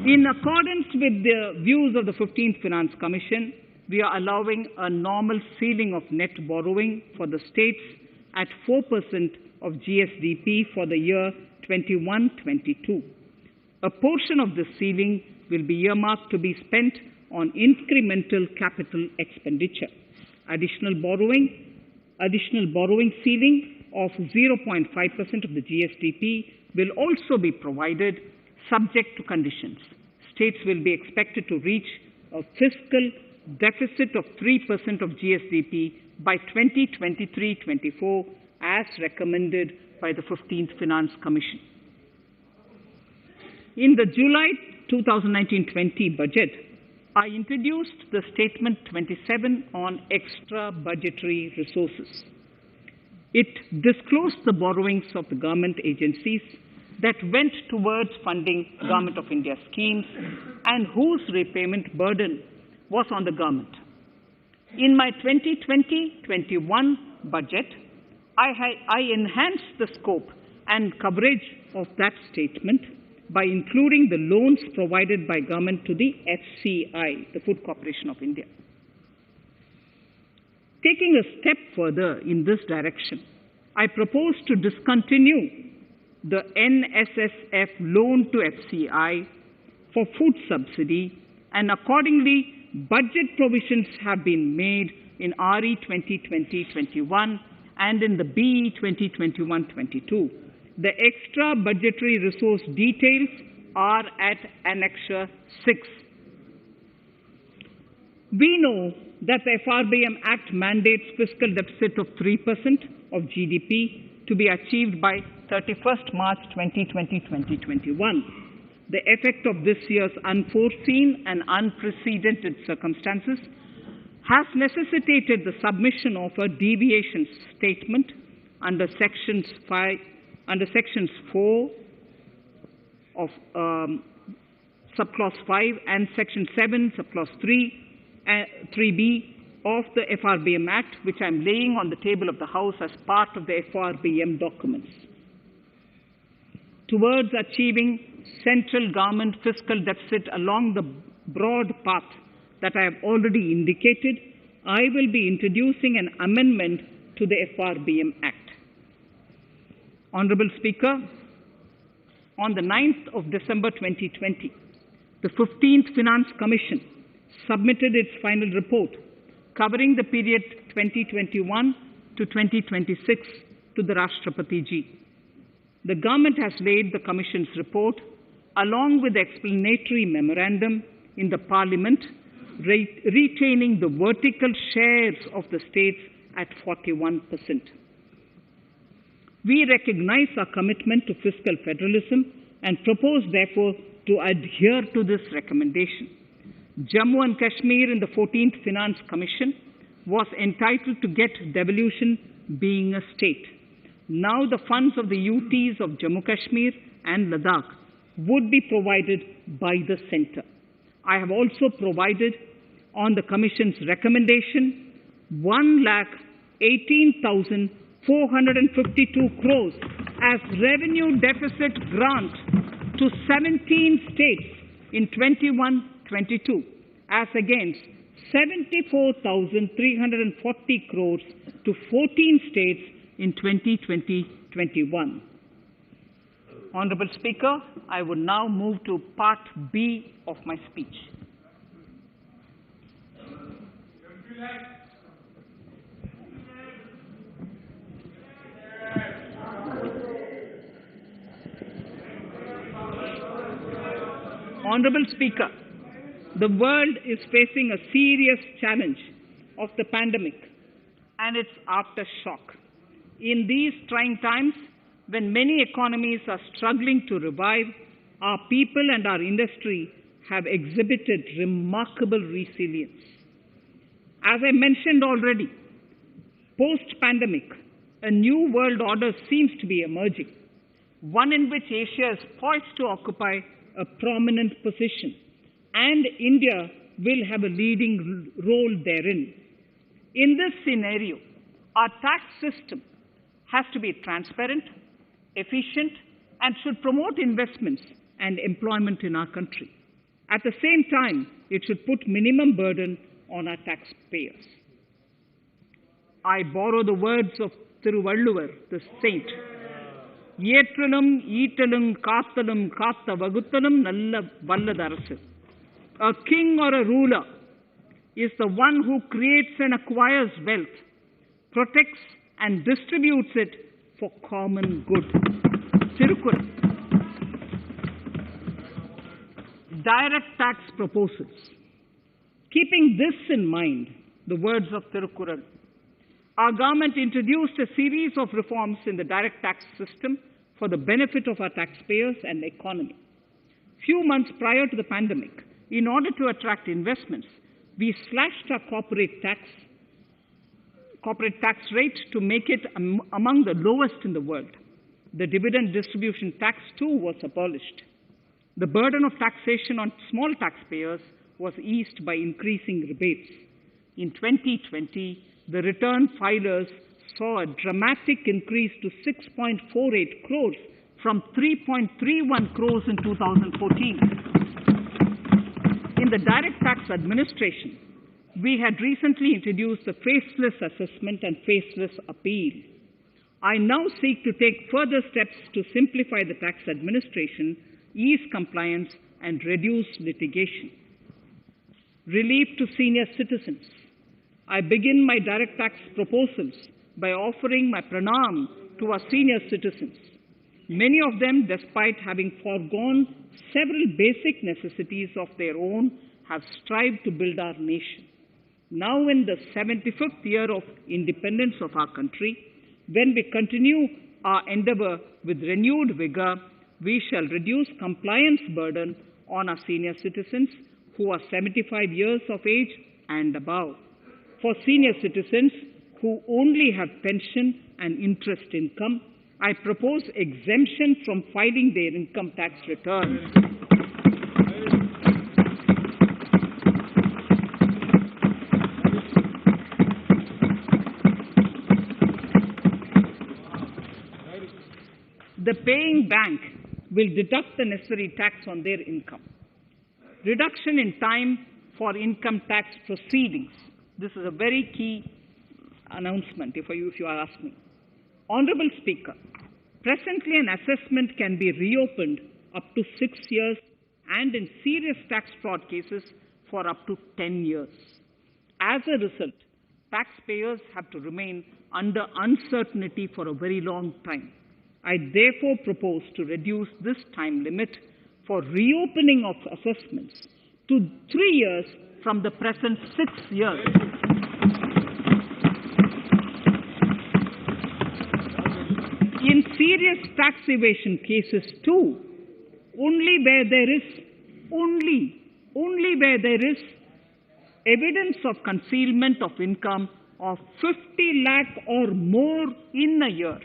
In accordance with the views of the 15th Finance Commission, we are allowing a normal ceiling of net borrowing for the states at 4% of GSDP for the year 21-22. A portion of this ceiling will be earmarked to be spent on incremental capital expenditure. Additional borrowing ceiling of 0.5% of the GSDP will also be provided subject to conditions. States will be expected to reach a fiscal deficit of 3% of GSDP by 2023-24 as recommended by the 15th Finance Commission. In the July 2019-20 budget, I introduced the Statement 27 on extra budgetary resources. It disclosed the borrowings of the government agencies that went towards funding Government of India schemes and whose repayment burden was on the government. In my 2020-21 budget, I enhanced the scope and coverage of that statement by including the loans provided by government to the FCI, the Food Corporation of India. Taking a step further in this direction, I propose to discontinue the NSSF loan to FCI for food subsidy, and accordingly, budget provisions have been made in RE 2020-21 and in the BE 2021-22. The extra budgetary resource details are at Annexure 6. We know that the FRBM Act mandates fiscal deficit of 3% of GDP to be achieved by 31st March 2020-2021. The effect of this year's unforeseen and unprecedented circumstances has necessitated the submission of a deviation statement under Sections 4 of Subclause 5 and Section 7, Subclause 3b of the FRBM Act, which I am laying on the table of the House as part of the FRBM documents. Towards achieving central government fiscal deficit along the broad path that I have already indicated, I will be introducing an amendment to the FRBM Act. Honorable Speaker, on the 9th of December 2020, the 15th Finance Commission submitted its final report covering the period 2021 to 2026 to the Rashtrapati Ji. The government has laid the Commission's report along with the explanatory memorandum in the Parliament, retaining the vertical shares of the states at 41%. We recognize our commitment to fiscal federalism and propose, therefore, to adhere to this recommendation. Jammu and Kashmir in the 14th Finance Commission was entitled to get devolution being a state. Now the funds of the UTs of Jammu Kashmir and Ladakh would be provided by the centre. I have also provided, on the Commission's recommendation, 1,18,452 crores as revenue deficit grant to 17 states in 21-22, as against 74,340 crores to 14 states in 2020-21. Honorable Speaker, I would now move to Part B of my speech. Honorable Speaker, the world is facing a serious challenge of the pandemic and its aftershock. In these trying times, when many economies are struggling to revive, our people and our industry have exhibited remarkable resilience. As I mentioned already, post-pandemic, a new world order seems to be emerging, one in which Asia is poised to occupy a prominent position, and India will have a leading role therein. In this scenario, our tax system has to be transparent, efficient, and should promote investments and employment in our country. At the same time, it should put minimum burden on our taxpayers. I borrow the words of Thiruvalluvar, the saint. Yetralum, Eatalum, Kathalum, Katha Vaguthalum, Nalla Valladarasu. A king or a ruler is the one who creates and acquires wealth, protects and distributes it for common good. Tirukkural. Direct tax proposals. Keeping this in mind, the words of Tirukkural, our government introduced a series of reforms in the direct tax system for the benefit of our taxpayers and the economy. Few months prior to the pandemic, in order to attract investments, we slashed our corporate tax rate to make it among the lowest in the world. The dividend distribution tax too was abolished. The burden of taxation on small taxpayers was eased by increasing rebates. In 2020, the return filers saw a dramatic increase to 6.48 crores from 3.31 crores in 2014. In the direct tax administration, we had recently introduced the faceless assessment and faceless appeal. I now seek to take further steps to simplify the tax administration, ease compliance, and reduce litigation. Relief to senior citizens. I begin my direct tax proposals by offering my pranam to our senior citizens. Many of them, despite having foregone several basic necessities of their own, have strived to build our nation. Now in the 75th year of independence of our country, when we continue our endeavor with renewed vigor, we shall reduce compliance burden on our senior citizens who are 75 years of age and above. For senior citizens who only have pension and interest income, I propose exemption from filing their income tax returns. The paying bank will deduct the necessary tax on their income. Reduction in time for income tax proceedings. This is a very key announcement if you are asking. Honorable Speaker, presently an assessment can be reopened up to 6 years and in serious tax fraud cases for up to 10 years. As a result, taxpayers have to remain under uncertainty for a very long time. I therefore propose to reduce this time limit for reopening of assessments to 3 years from the present 6 years. In serious tax evasion cases too, only where there is evidence of concealment of income of 50 lakh or more in a year.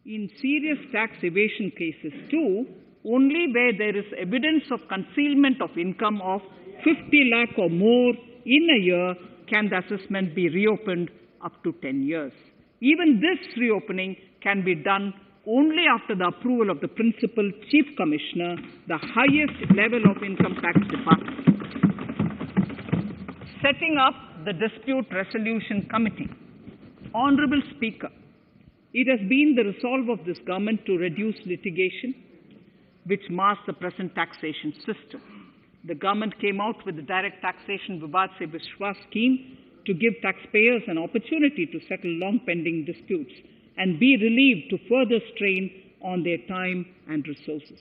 In serious tax evasion cases too, only where there is evidence of concealment of income of 50 lakh or more in a year can the assessment be reopened up to 10 years. Even this reopening can be done only after the approval of the Principal Chief Commissioner, the highest level of Income Tax Department. Setting up the Dispute Resolution Committee. Honorable Speaker, it has been the resolve of this government to reduce litigation, which mars the present taxation system. The government came out with the Direct Taxation Vivad Se Vishwas scheme to give taxpayers an opportunity to settle long-pending disputes and be relieved to further strain on their time and resources.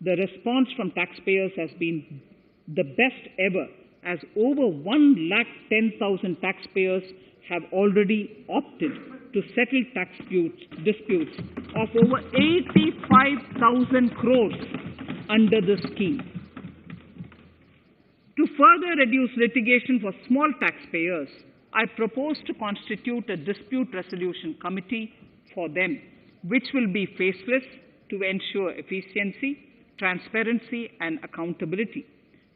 The response from taxpayers has been the best ever, as over 110,000 taxpayers have already opted to settle tax disputes of over 85,000 crores under the scheme. To further reduce litigation for small taxpayers, I propose to constitute a dispute resolution committee for them, which will be faceless to ensure efficiency, transparency, and accountability.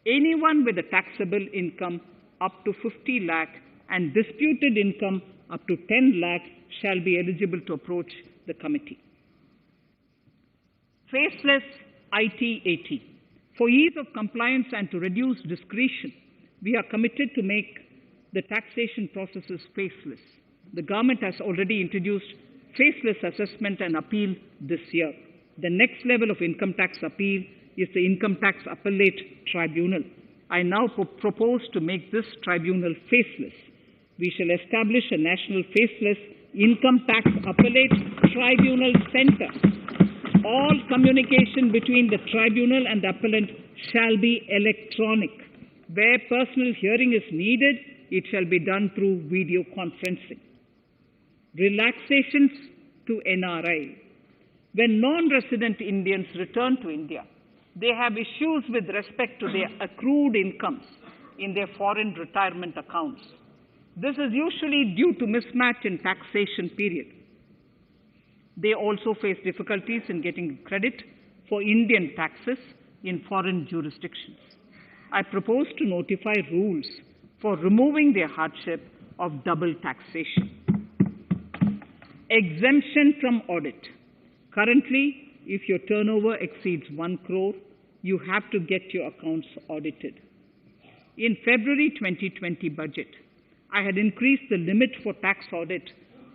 Anyone with a taxable income up to 50 lakh and disputed income up to 10 lakh shall be eligible to approach the committee. Faceless IT-AT. For ease of compliance and to reduce discretion, we are committed to make the taxation processes faceless. The government has already introduced faceless assessment and appeal this year. The next level of income tax appeal is the Income Tax Appellate Tribunal. I now propose to make this tribunal faceless. We shall establish a national faceless Income Tax Appellate Tribunal Center. All communication between the tribunal and the appellant shall be electronic. Where personal hearing is needed, it shall be done through video conferencing. Relaxations to NRI. When non-resident Indians return to India, they have issues with respect to their accrued incomes in their foreign retirement accounts. This is usually due to mismatch in taxation period. They also face difficulties in getting credit for Indian taxes in foreign jurisdictions. I propose to notify rules for removing their hardship of double taxation. Exemption from audit. Currently, if your turnover exceeds 1 crore, you have to get your accounts audited. In February 2020 budget, I had increased the limit for tax audit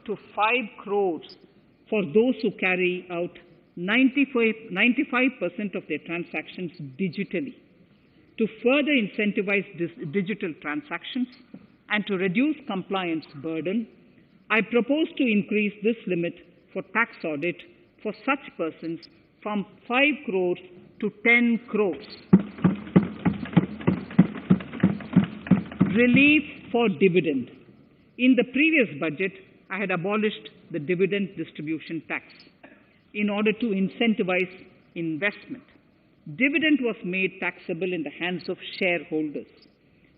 to 5 crores for those who carry out 95% of their transactions digitally. To further incentivize digital transactions and to reduce compliance burden, I propose to increase this limit for tax audit for such persons from 5 crores to 10 crores. Relief for dividend. In the previous budget, I had abolished the dividend distribution tax in order to incentivize investment. Dividend was made taxable in the hands of shareholders.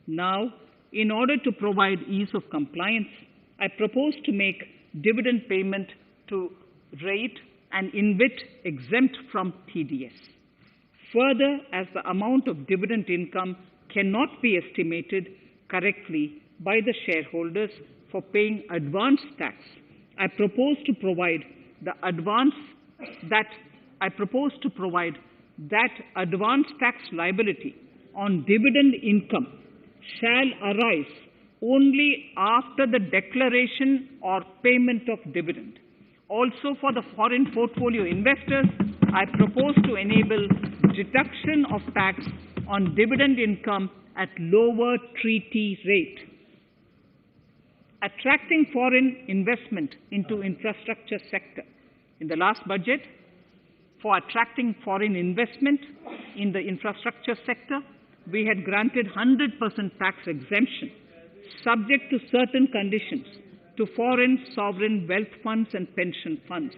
Now, in order to provide ease of compliance, I propose to make dividend payment to rate and InvIT exempt from TDS. Further, as the amount of dividend income cannot be estimated correctly by the shareholders for paying advance tax, I propose to provide that advance tax liability on dividend income shall arise only after the declaration or payment of dividend. Also, for the foreign portfolio investors, I propose to enable deduction of tax on dividend income at lower treaty rate. Attracting foreign investment into infrastructure sector. In the last budget, for attracting foreign investment in the infrastructure sector, we had granted 100% tax exemption, subject to certain conditions, to foreign sovereign wealth funds and pension funds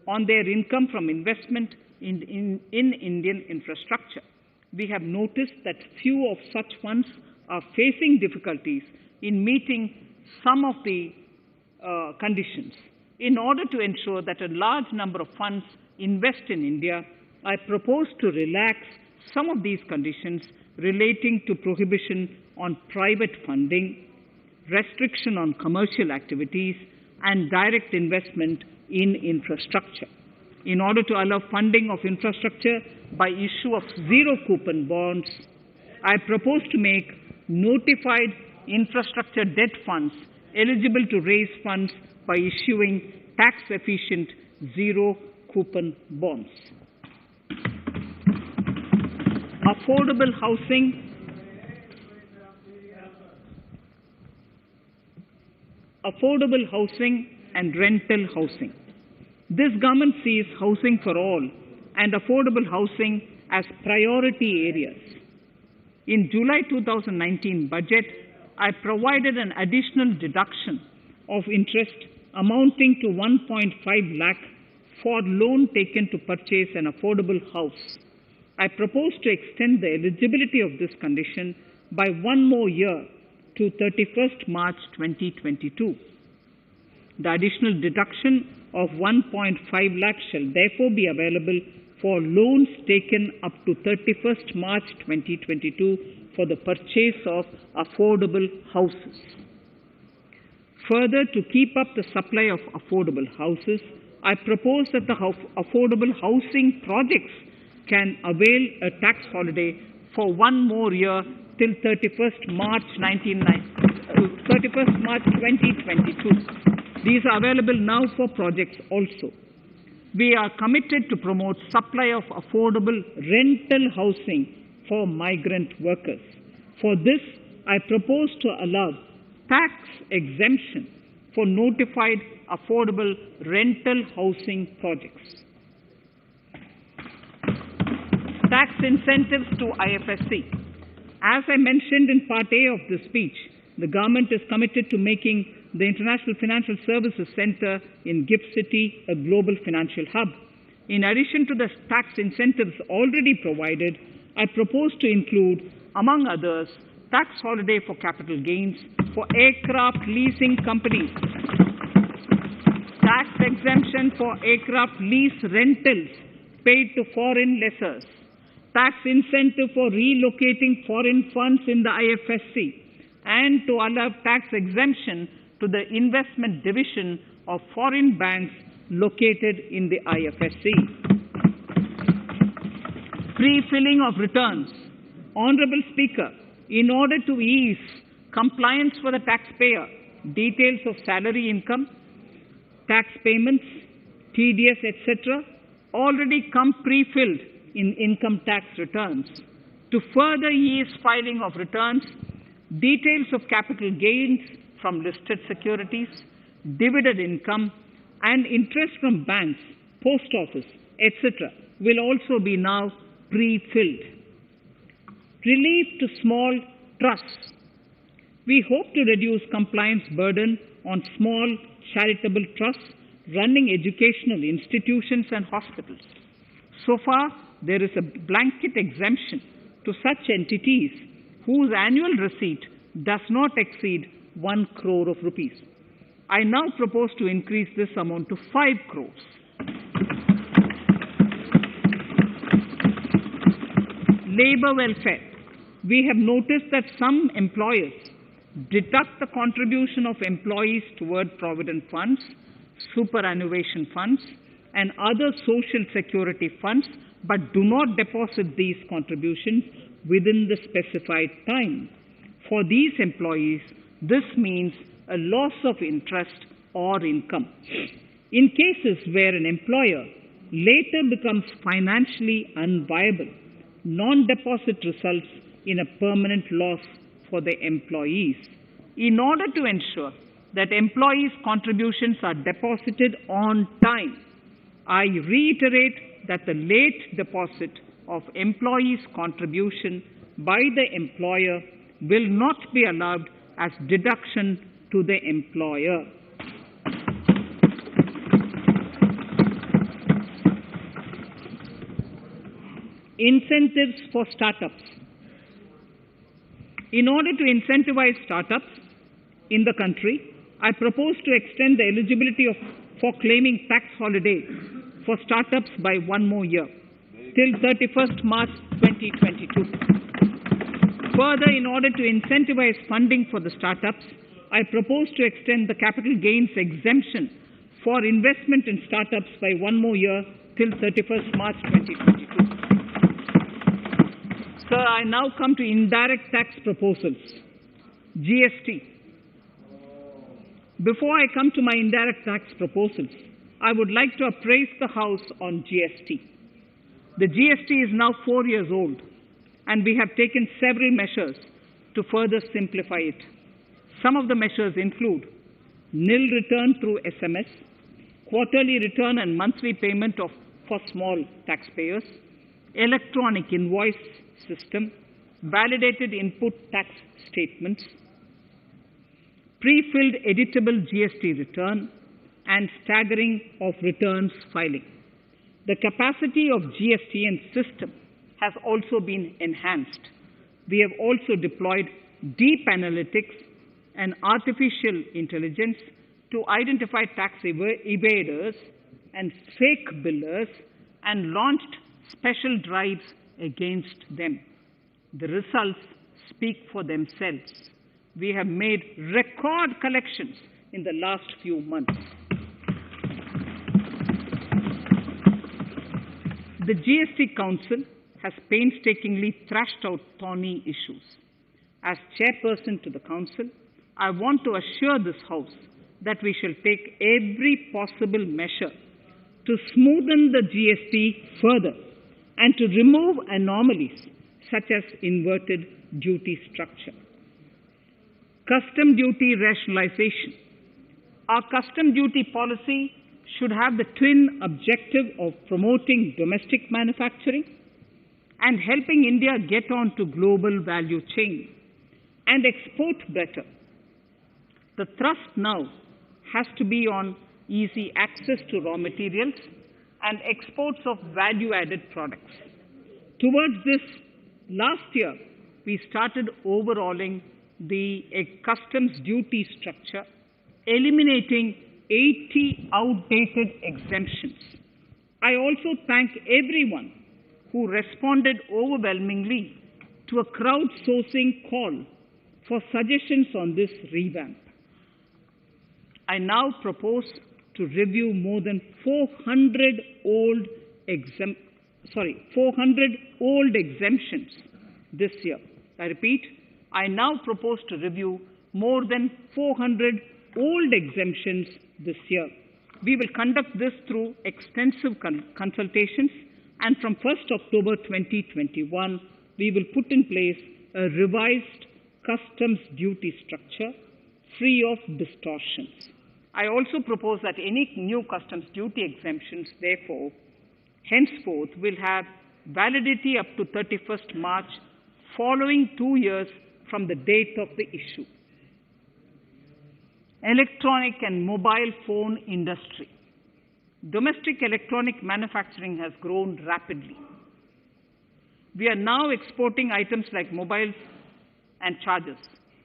on their income from investment in Indian infrastructure. We have noticed that few of such funds are facing difficulties in meeting some of the conditions. In order to ensure that a large number of funds invest in India, I propose to relax some of these conditions relating to prohibition on private funding, restriction on commercial activities, and direct investment in infrastructure. In order to allow funding of infrastructure by issue of zero-coupon bonds, I propose to make notified infrastructure debt funds eligible to raise funds by issuing tax-efficient zero-coupon bonds. Affordable housing. Affordable housing and rental housing. This government sees housing for all and affordable housing as priority areas. In July 2019 budget, I provided an additional deduction of interest amounting to 1.5 lakh for loan taken to purchase an affordable house. I propose to extend the eligibility of this condition by 1 more year to 31st March 2022. The additional deduction of 1.5 lakh shall therefore be available for loans taken up to 31st March 2022 for the purchase of affordable houses. Further, to keep up the supply of affordable houses, I propose that the affordable housing projects can avail a tax holiday for one more year till 31st March 2022. These are available now for projects also. We are committed to promote supply of affordable rental housing for migrant workers. For this, I propose to allow tax exemption for notified affordable rental housing projects. Tax incentives to IFSC. As I mentioned in Part A of this speech, the government is committed to making the International Financial Services Center in GIFT City a global financial hub. In addition to the tax incentives already provided, I propose to include, among others, tax holiday for capital gains for aircraft leasing companies, tax exemption for aircraft lease rentals paid to foreign lessors, tax incentive for relocating foreign funds in the IFSC, and to allow tax exemption to the investment division of foreign banks located in the IFSC. Pre-filling of returns. Honorable Speaker, in order to ease compliance for the taxpayer, details of salary income, tax payments, TDS, etc., already come pre-filled in income tax returns. To further ease filing of returns, details of capital gains from listed securities, dividend income, and interest from banks, post office, etc., will also be now pre-filled. Relief to small trusts. We hope to reduce compliance burden on small charitable trusts running educational institutions and hospitals. So far, there is a blanket exemption to such entities whose annual receipt does not exceed 1 crore of rupees. I now propose to increase this amount to 5 crores. Labor welfare. We have noticed that some employers deduct the contribution of employees toward provident funds, superannuation funds, and other social security funds, but do not deposit these contributions within the specified time. For these employees, this means a loss of interest or income. In cases where an employer later becomes financially unviable, non-deposit results in a permanent loss for the employees. In order to ensure that employees' contributions are deposited on time, I reiterate that the late deposit of employees' contribution by the employer will not be allowed as deduction to the employer. Incentives for startups. In order to incentivize startups in the country, I propose to extend the eligibility for claiming tax holiday for startups by one more year, till 31st March 2022. Further, in order to incentivize funding for the startups, I propose to extend the capital gains exemption for investment in startups by one more year, till 31st March 2022. Sir, I now come to indirect tax proposals. GST. Before I come to my indirect tax proposals, I would like to appraise the House on GST. The GST is now 4 years old, and we have taken several measures to further simplify it. Some of the measures include nil return through SMS, quarterly return and monthly payment for small taxpayers, electronic invoice system, validated input tax statements, pre-filled editable GST return, and staggering of returns filing. The capacity of GST and system has also been enhanced. We have also deployed deep analytics and artificial intelligence to identify tax evaders and fake billers and launched special drives against them. The results speak for themselves. We have made record collections in the last few months. The The GST Council has painstakingly thrashed out thorny issues. As chairperson to the Council, I want to assure this House that we shall take every possible measure to smoothen the GST further and to remove anomalies such as inverted duty structure. Custom duty rationalization. Our custom duty policy should have the twin objective of promoting domestic manufacturing and helping India get on to global value chain and export better. The thrust now has to be on easy access to raw materials and exports of value-added products. Towards this, last year, we started overhauling the customs duty structure, eliminating 80 outdated exemptions. I also thank everyone who responded overwhelmingly to a crowdsourcing call for suggestions on this revamp. I now propose to review more than 400 old exemptions this year. I repeat, I now propose to review more than 400 old exemptions this year. We will conduct this through extensive consultations, and from 1st October 2021, we will put in place a revised customs duty structure free of distortions. I also propose that any new customs duty exemptions, therefore, henceforth will have validity up to 31st March, following 2 years from the date of the issue. Electronic and mobile phone industry. Domestic electronic manufacturing has grown rapidly. We are now exporting items like mobiles and chargers.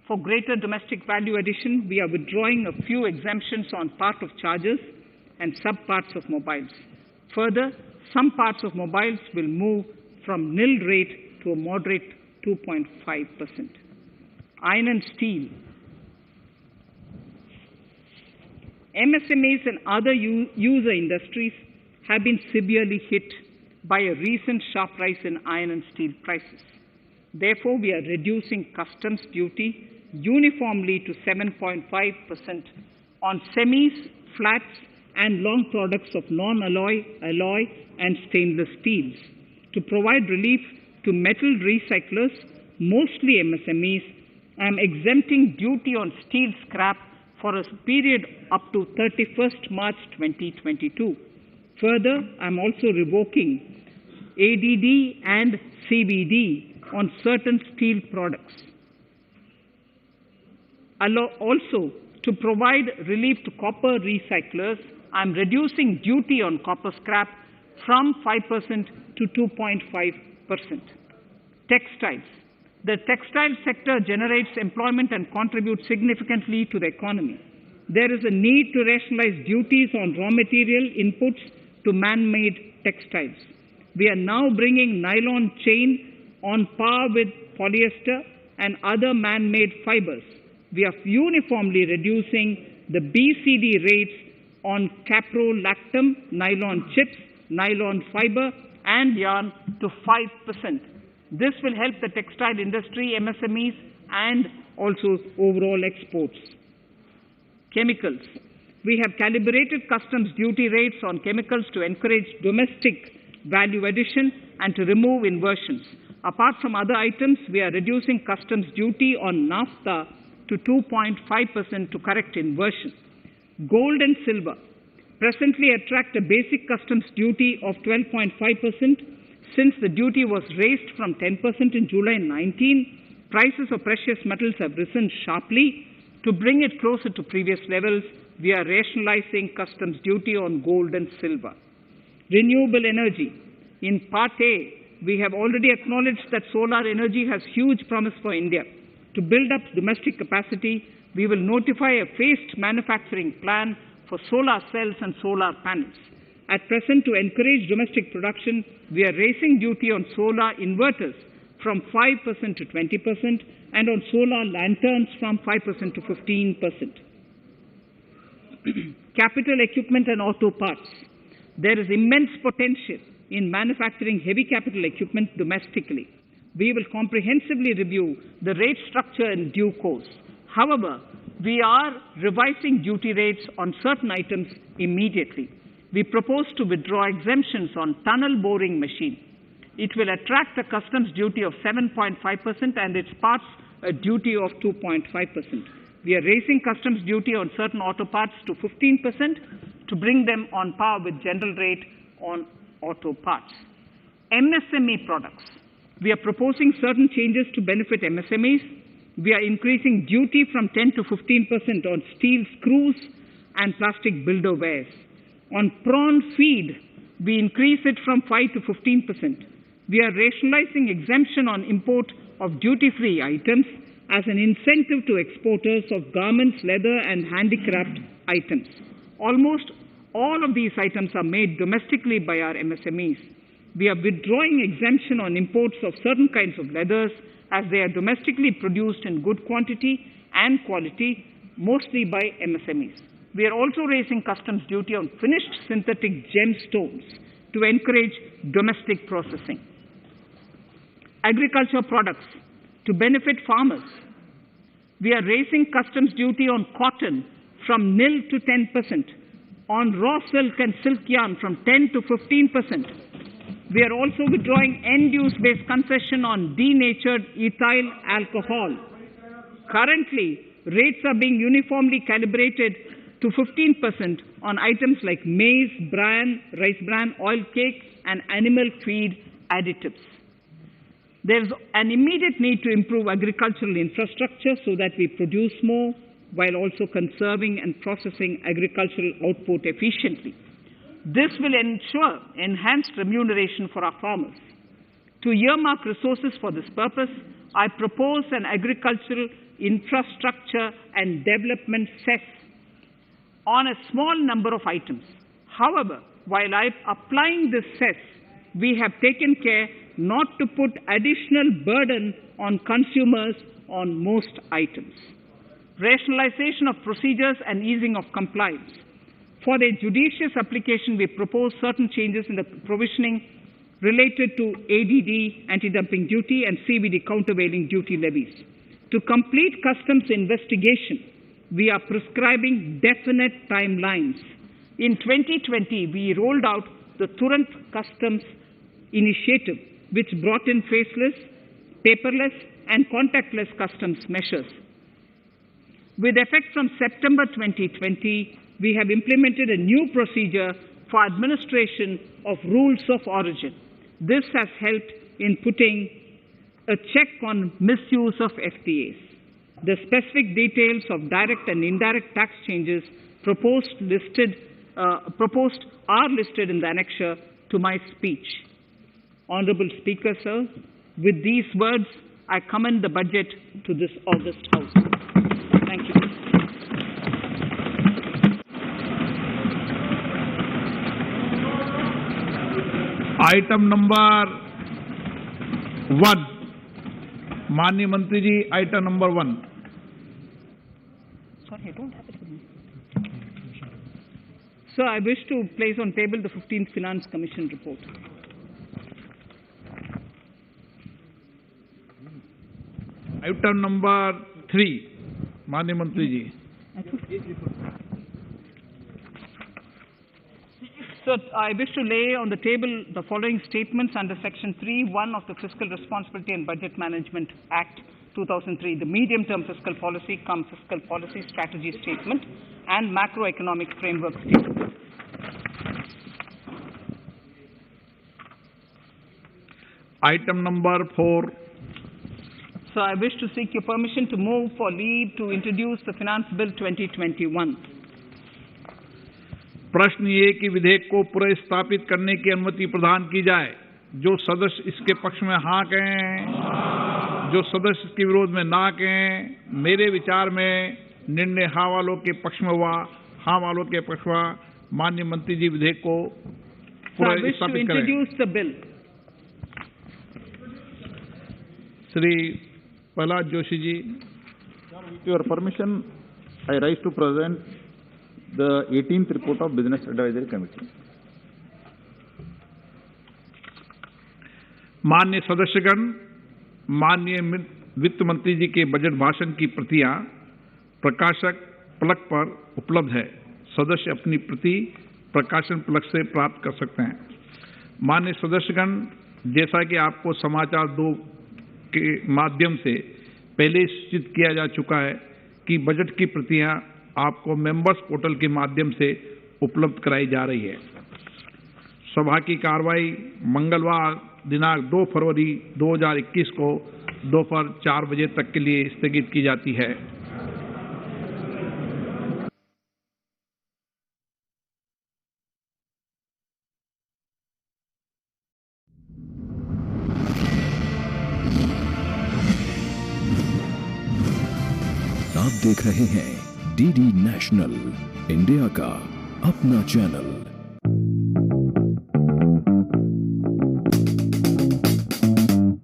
For greater domestic value addition, we are withdrawing a few exemptions on part of chargers and sub-parts of mobiles. Further, some parts of mobiles will move from nil rate to a moderate 2.5%. Iron and steel. MSMEs and other user industries have been severely hit by a recent sharp rise in iron and steel prices. Therefore, we are reducing customs duty uniformly to 7.5% on semis, flats, and long products of non-alloy, alloy, and stainless steels. To provide relief to metal recyclers, mostly MSMEs, I am exempting duty on steel scrap for a period up to 31st March 2022. Further, I am also revoking ADD and CVD on certain steel products. Also, to provide relief to copper recyclers, I am reducing duty on copper scrap from 5% to 2.5%. Textiles. The textile sector generates employment and contributes significantly to the economy. There is a need to rationalize duties on raw material inputs to man-made textiles. We are now bringing nylon chain on par with polyester and other man-made fibers. We are uniformly reducing the BCD rates on caprolactam, nylon chips, nylon fiber, and yarn to 5%. This will help the textile industry, MSMEs, and also overall exports. Chemicals. We have calibrated customs duty rates on chemicals to encourage domestic value addition and to remove inversions. Apart from other items, we are reducing customs duty on naphtha to 2.5% to correct inversion. Gold and silver presently attract a basic customs duty of 12.5%. Since the duty was raised from 10% in July 19, prices of precious metals have risen sharply. To bring it closer to previous levels, we are rationalizing customs duty on gold and silver. Renewable energy. In Part A, we have already acknowledged that solar energy has huge promise for India. To build up domestic capacity, we will notify a phased manufacturing plan for solar cells and solar panels. At present, to encourage domestic production, we are raising duty on solar inverters from 5% to 20% and on solar lanterns from 5% to 15%. Capital equipment and auto parts. There is immense potential in manufacturing heavy capital equipment domestically. We will comprehensively review the rate structure in due course. However, we are revising duty rates on certain items immediately. We propose to withdraw exemptions on tunnel boring machine. It will attract a customs duty of 7.5% and its parts a duty of 2.5%. We are raising customs duty on certain auto parts to 15% to bring them on par with general rate on auto parts. MSME products. We are proposing certain changes to benefit MSMEs. We are increasing duty from 10 to 15% on steel screws and plastic builder wares. On prawn feed, we increase it from 5 to 15%. We are rationalizing exemption on import of duty-free items as an incentive to exporters of garments, leather, and handicraft items. Almost all of these items are made domestically by our MSMEs. We are withdrawing exemption on imports of certain kinds of leathers as they are domestically produced in good quantity and quality, mostly by MSMEs. We are also raising customs duty on finished synthetic gemstones to encourage domestic processing. Agriculture products to benefit farmers. We are raising customs duty on cotton from nil to 10%, on raw silk and silk yarn from 10 to 15%. We are also withdrawing end-use-based concession on denatured ethyl alcohol. Currently, rates are being uniformly calibrated to 15% on items like maize, bran, rice bran, oil cake, and animal feed additives. There is an immediate need to improve agricultural infrastructure so that we produce more while also conserving and processing agricultural output efficiently. This will ensure enhanced remuneration for our farmers. To earmark resources for this purpose, I propose an agricultural infrastructure and development cess on a small number of items. However, while I'm applying this cess, we have taken care not to put additional burden on consumers on most items. Rationalization of procedures and easing of compliance. For their judicious application, we propose certain changes in the provisioning related to ADD, anti-dumping duty, and CVD, countervailing duty levies. To complete customs investigation, we are prescribing definite timelines. In 2020, we rolled out the Turant Customs Initiative, which brought in faceless, paperless, and contactless customs measures. With effect from September 2020, we have implemented a new procedure for administration of rules of origin. This has helped in putting a check on misuse of FTAs. The specific details of direct and indirect tax changes proposed are listed in the annexure to my speech. Honorable Speaker, sir, with these words, I commend the budget to this august House. Thank you. Item number 1, माननीय मंत्री जी, item number 1. Sorry, I don't have it with me. Sir, I wish to place on table the 15th Finance Commission report. Item number 3, माननीय मंत्री जी. Sir, I wish to lay on the table the following statements under Section 3(1) of the Fiscal Responsibility and Budget Management Act 2003, the medium-term fiscal policy fiscal policy strategy statement and macroeconomic framework statement. Item number 4. So I wish to seek your permission to move for leave to introduce the Finance Bill 2021. प्रश्न ये कि विधेयक को पुनर्स्थापित करने की अनुमति प्रदान की जाए. जो सदस्य इसके पक्ष में हाँ कहें, जो सदस्य इसके विरोध में ना कहें. मेरे विचार में निर्णय हाँ वालों के पक्ष में हुआ, हाँ वालों के पक्ष हुआ. माननीय मंत्री जी विधेयक को पुनर्स्थापित करें. Shri Prahlad Joshi ji. With your permission, I rise to present the 18th report of Business Advisory Committee. माननीय सदस्यगण, माननीय वित्त मंत्री जी के बजट भाषण की प्रतियां प्रकाशक फलक पर उपलब्ध है। सदस्य अपनी प्रति प्रकाशन फलक से प्राप्त कर सकते हैं। माननीय सदस्यगण, जैसा कि आपको समाचार 2 के माध्यम से पहले सूचित किया जा चुका है कि बजट की प्रतियां आपको मेंबर्स पोर्टल के माध्यम से उपलब्ध कराई जा रही है। सभा की कार्रवाई मंगलवार दिनांक 2 फरवरी 2021 को दोपहर 4 बजे तक के लिए स्थगित की जाती है। आप देख रहे हैं डीडी नेशनल, इंडिया का अपना चैनल।